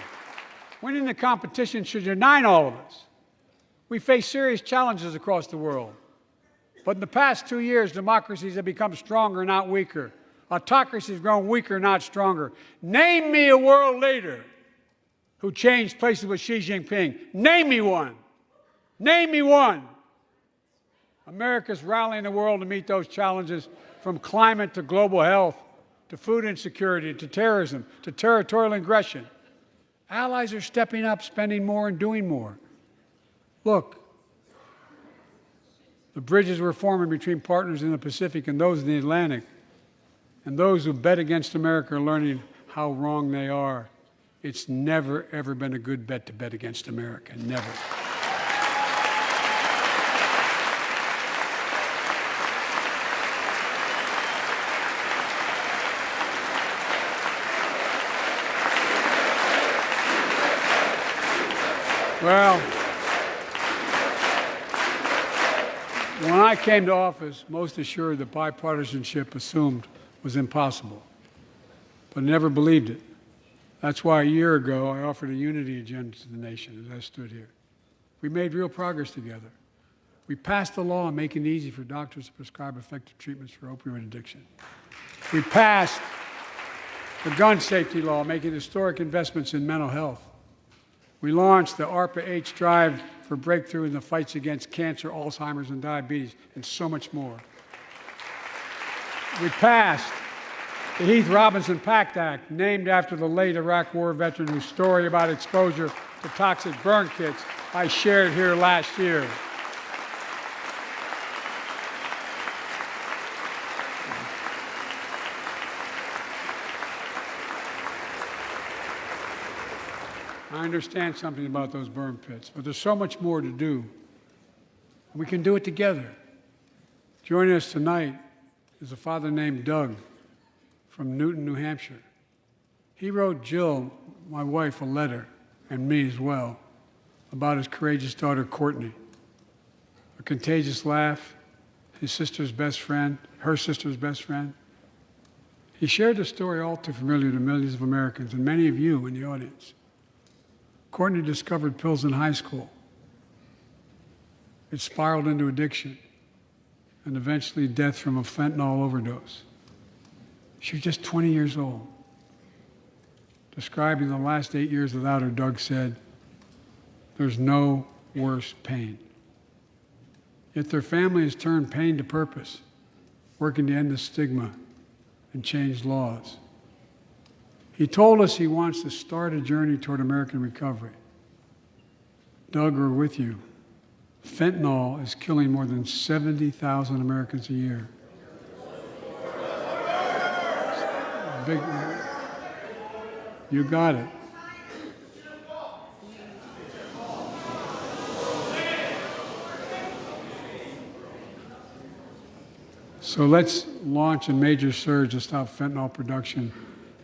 Winning the competition should unite all of us. We face serious challenges across the world. But in the past 2 years, democracies have become stronger, not weaker. Autocracies have grown weaker, not stronger. Name me a world leader who changed places with Xi Jinping. Name me one. Name me one. America's rallying the world to meet those challenges, from climate to global health, to food insecurity, to terrorism, to territorial aggression. Allies are stepping up, spending more, and doing more. Look, the bridges we're forming between partners in the Pacific and those in the Atlantic, and those who bet against America are learning how wrong they are. It's never, ever been a good bet to bet against America. Never. Well, when I came to office, most assured that bipartisanship assumed was impossible, but I never believed it. That's why a year ago I offered a unity agenda to the nation as I stood here. We made real progress together. We passed a law making it easy for doctors to prescribe effective treatments for opioid addiction. We passed the gun safety law, making historic investments in mental health. We launched the ARPA-H drive for breakthrough in the fights against cancer, Alzheimer's, and diabetes, and so much more. We passed the Heath Robinson PACT Act, named after the late Iraq War veteran whose story about exposure to toxic burn kits I shared here last year. I understand something about those burn pits, but there's so much more to do. We can do it together. Joining us tonight is a father named Doug from Newton, New Hampshire. He wrote Jill, my wife, a letter, and me as well, about his courageous daughter, Courtney. A contagious laugh, his sister's best friend, her sister's best friend. He shared a story all too familiar to millions of Americans and many of you in the audience. Courtney discovered pills in high school. It spiraled into addiction and eventually death from a fentanyl overdose. She was just 20 years old. Describing the last 8 years without her, Doug said, "There's no worse pain." Yet their family has turned pain to purpose, working to end the stigma and change laws. He told us he wants to start a journey toward American recovery. Doug, we're with you. Fentanyl is killing more than 70,000 Americans a year. Big, you got it. So let's launch a major surge to stop fentanyl production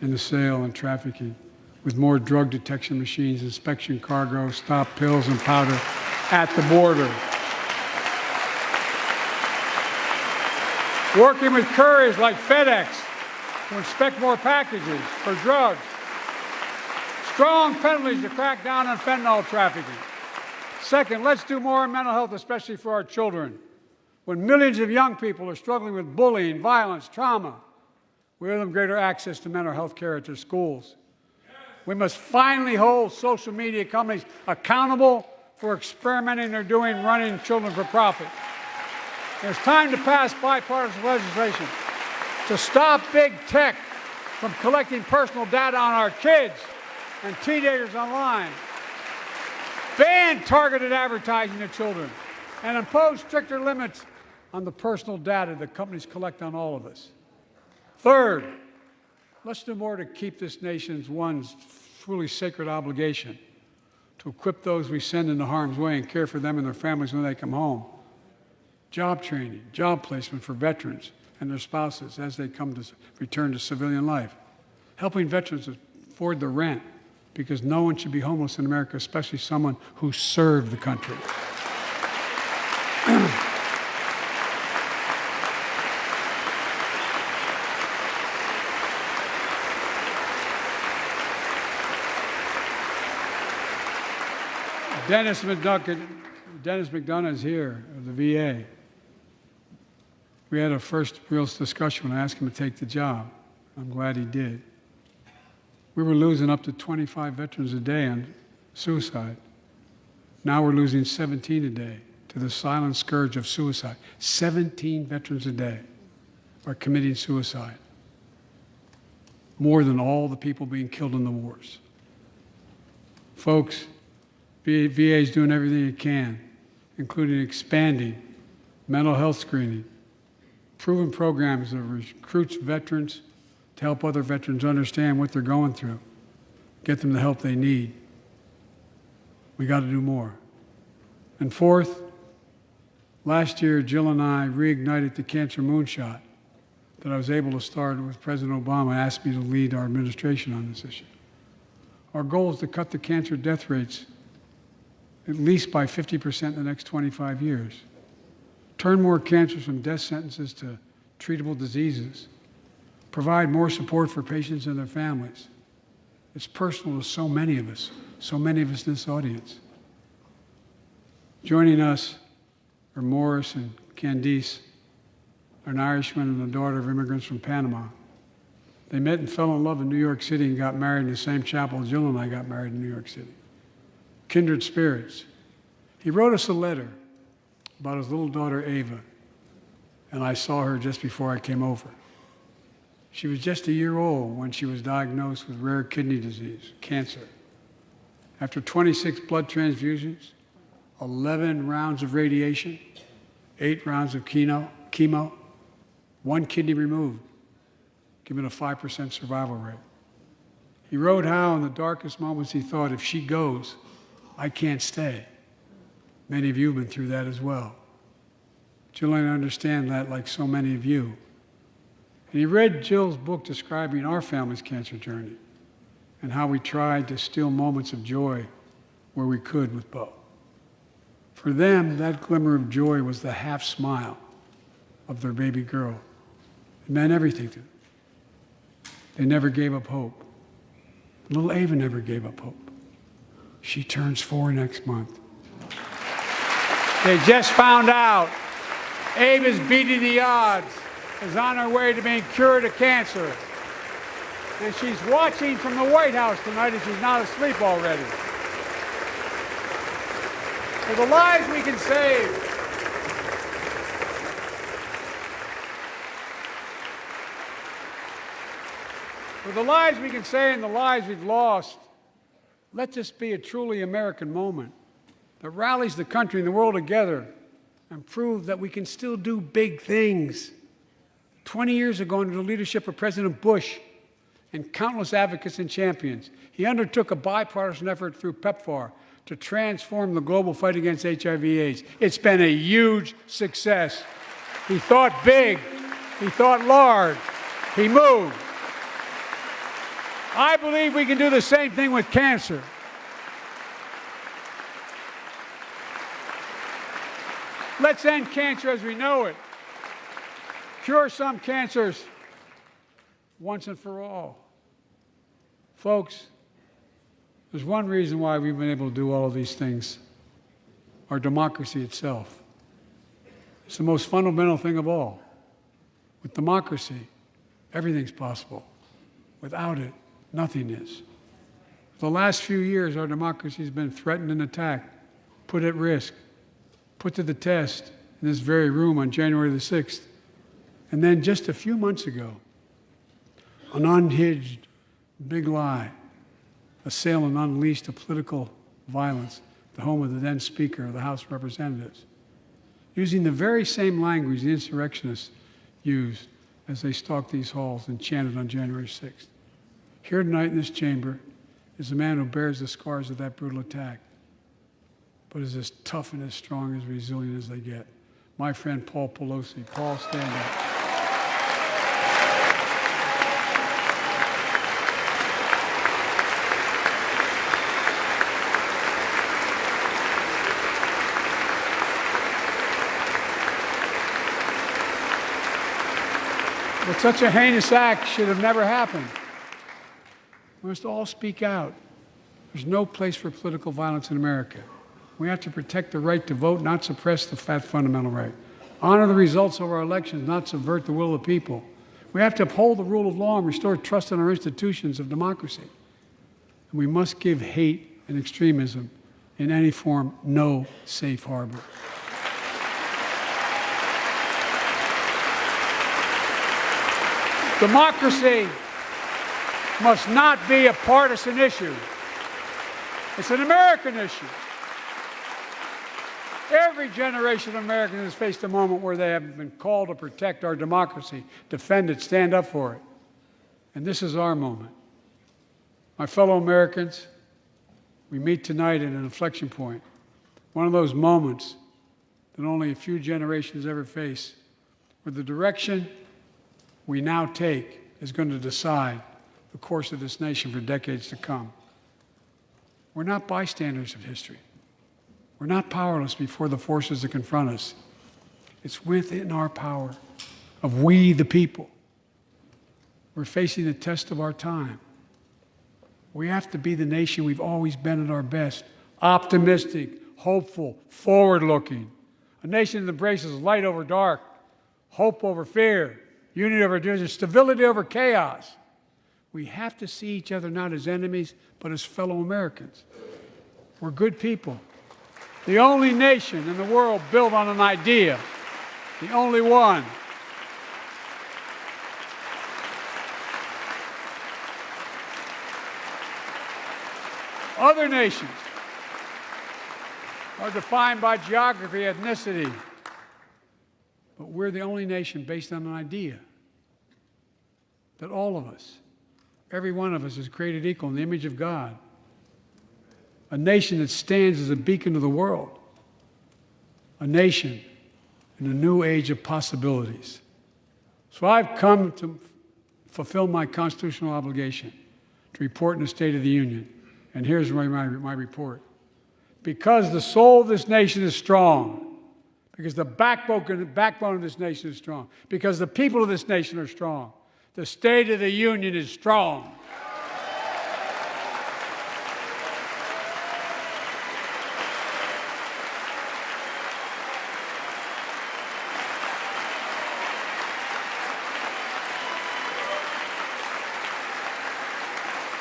and the sale and trafficking, with more drug detection machines, inspection cargo, stop pills and powder at the border. Working with couriers like FedEx to inspect more packages for drugs. Strong penalties to crack down on fentanyl trafficking. Second, let's do more in mental health, especially for our children. When millions of young people are struggling with bullying, violence, trauma, we owe them greater access to mental health care at their schools. We must finally hold social media companies accountable for experimenting they're doing running children for profit. It's time to pass bipartisan legislation to stop big tech from collecting personal data on our kids and teenagers online, ban targeted advertising to children, and impose stricter limits on the personal data that companies collect on all of us. Third, let's do more to keep this nation's one truly sacred obligation, to equip those we send into harm's way and care for them and their families when they come home. Job training, job placement for veterans and their spouses as they come to return to civilian life. Helping veterans afford the rent, because no one should be homeless in America, especially someone who served the country. Dennis McDonough is here of the VA. We had a first real discussion when I asked him to take the job. I'm glad he did. We were losing up to 25 veterans a day on suicide. Now we're losing 17 a day to the silent scourge of suicide. 17 veterans a day are committing suicide. More than all the people being killed in the wars. Folks, VA is doing everything it can, including expanding mental health screening, proven programs that recruits veterans to help other veterans understand what they're going through, get them the help they need. We got to do more. And fourth, last year, Jill and I reignited the cancer moonshot that I was able to start with President Obama asked me to lead our administration on this issue. Our goal is to cut the cancer death rates at least by 50% in the next 25 years. Turn more cancers from death sentences to treatable diseases. Provide more support for patients and their families. It's personal to so many of us in this audience. Joining us are Morris and Candice, an Irishman and the daughter of immigrants from Panama. They met and fell in love in New York City and got married in the same chapel Jill and I got married in New York City. Kindred spirits. He wrote us a letter about his little daughter, Ava, and I saw her just before I came over. She was just a year old when she was diagnosed with rare kidney disease, cancer. After 26 blood transfusions, 11 rounds of radiation, 8 rounds of chemo, 1 kidney removed, giving a 5% survival rate. He wrote how in the darkest moments he thought, if she goes, I can't stay. Many of you have been through that as well. Jill and I understand that like so many of you. And he read Jill's book describing our family's cancer journey and how we tried to steal moments of joy where we could with Bo. For them, that glimmer of joy was the half smile of their baby girl. It meant everything to them. They never gave up hope. Little Ava never gave up hope. She turns 4 next month. They just found out Ava's beating the odds, is on her way to being cured of cancer. And she's watching from the White House tonight and she's not asleep already. For the lives we can save, for the lives we can save and the lives we've lost, let this be a truly American moment that rallies the country and the world together and proves that we can still do big things. 20 years ago, under the leadership of President Bush and countless advocates and champions, he undertook a bipartisan effort through PEPFAR to transform the global fight against HIV/AIDS. It's been a huge success. He thought big. He thought large. He moved. I believe we can do the same thing with cancer. Let's end cancer as we know it. Cure some cancers once and for all. Folks, there's one reason why we've been able to do all of these things. Our democracy itself. It's the most fundamental thing of all. With democracy, everything's possible. Without it, nothing is. For the last few years, our democracy has been threatened and attacked, put at risk, put to the test in this very room on January the 6th. And then just a few months ago, an unhinged big lie assailed and unleashed a political violence, the home of the then Speaker of the House of Representatives, using the very same language the insurrectionists used as they stalked these halls and chanted on January 6th. Here tonight in this chamber is a man who bears the scars of that brutal attack, but is as tough and as strong and as resilient as they get. My friend Paul Pelosi. Paul, stand up. But such a heinous act should have never happened. We must all speak out. There's no place for political violence in America. We have to protect the right to vote, not suppress the fundamental right. Honor the results of our elections, not subvert the will of the people. We have to uphold the rule of law and restore trust in our institutions of democracy. And we must give hate and extremism in any form no safe harbor. Democracy must not be a partisan issue. It's an American issue. Every generation of Americans has faced a moment where they have been called to protect our democracy, defend it, stand up for it. And this is our moment. My fellow Americans, we meet tonight at an inflection point, one of those moments that only a few generations ever face, where the direction we now take is going to decide the course of this nation for decades to come. We're not bystanders of history. We're not powerless before the forces that confront us. It's within our power of we, the people. We're facing the test of our time. We have to be the nation we've always been at our best, optimistic, hopeful, forward-looking. A nation that embraces light over dark, hope over fear, unity over division, stability over chaos. We have to see each other not as enemies, but as fellow Americans. We're good people. The only nation in the world built on an idea, the only one. Other nations are defined by geography, ethnicity, but we're the only nation based on an idea that all of us, every one of us, is created equal in the image of God. A nation that stands as a beacon to the world. A nation in a new age of possibilities. So I've come to fulfill my constitutional obligation to report in the State of the Union. And here's my report. Because the soul of this nation is strong, because the backbone of this nation is strong, because the people of this nation are strong, the State of the Union is strong.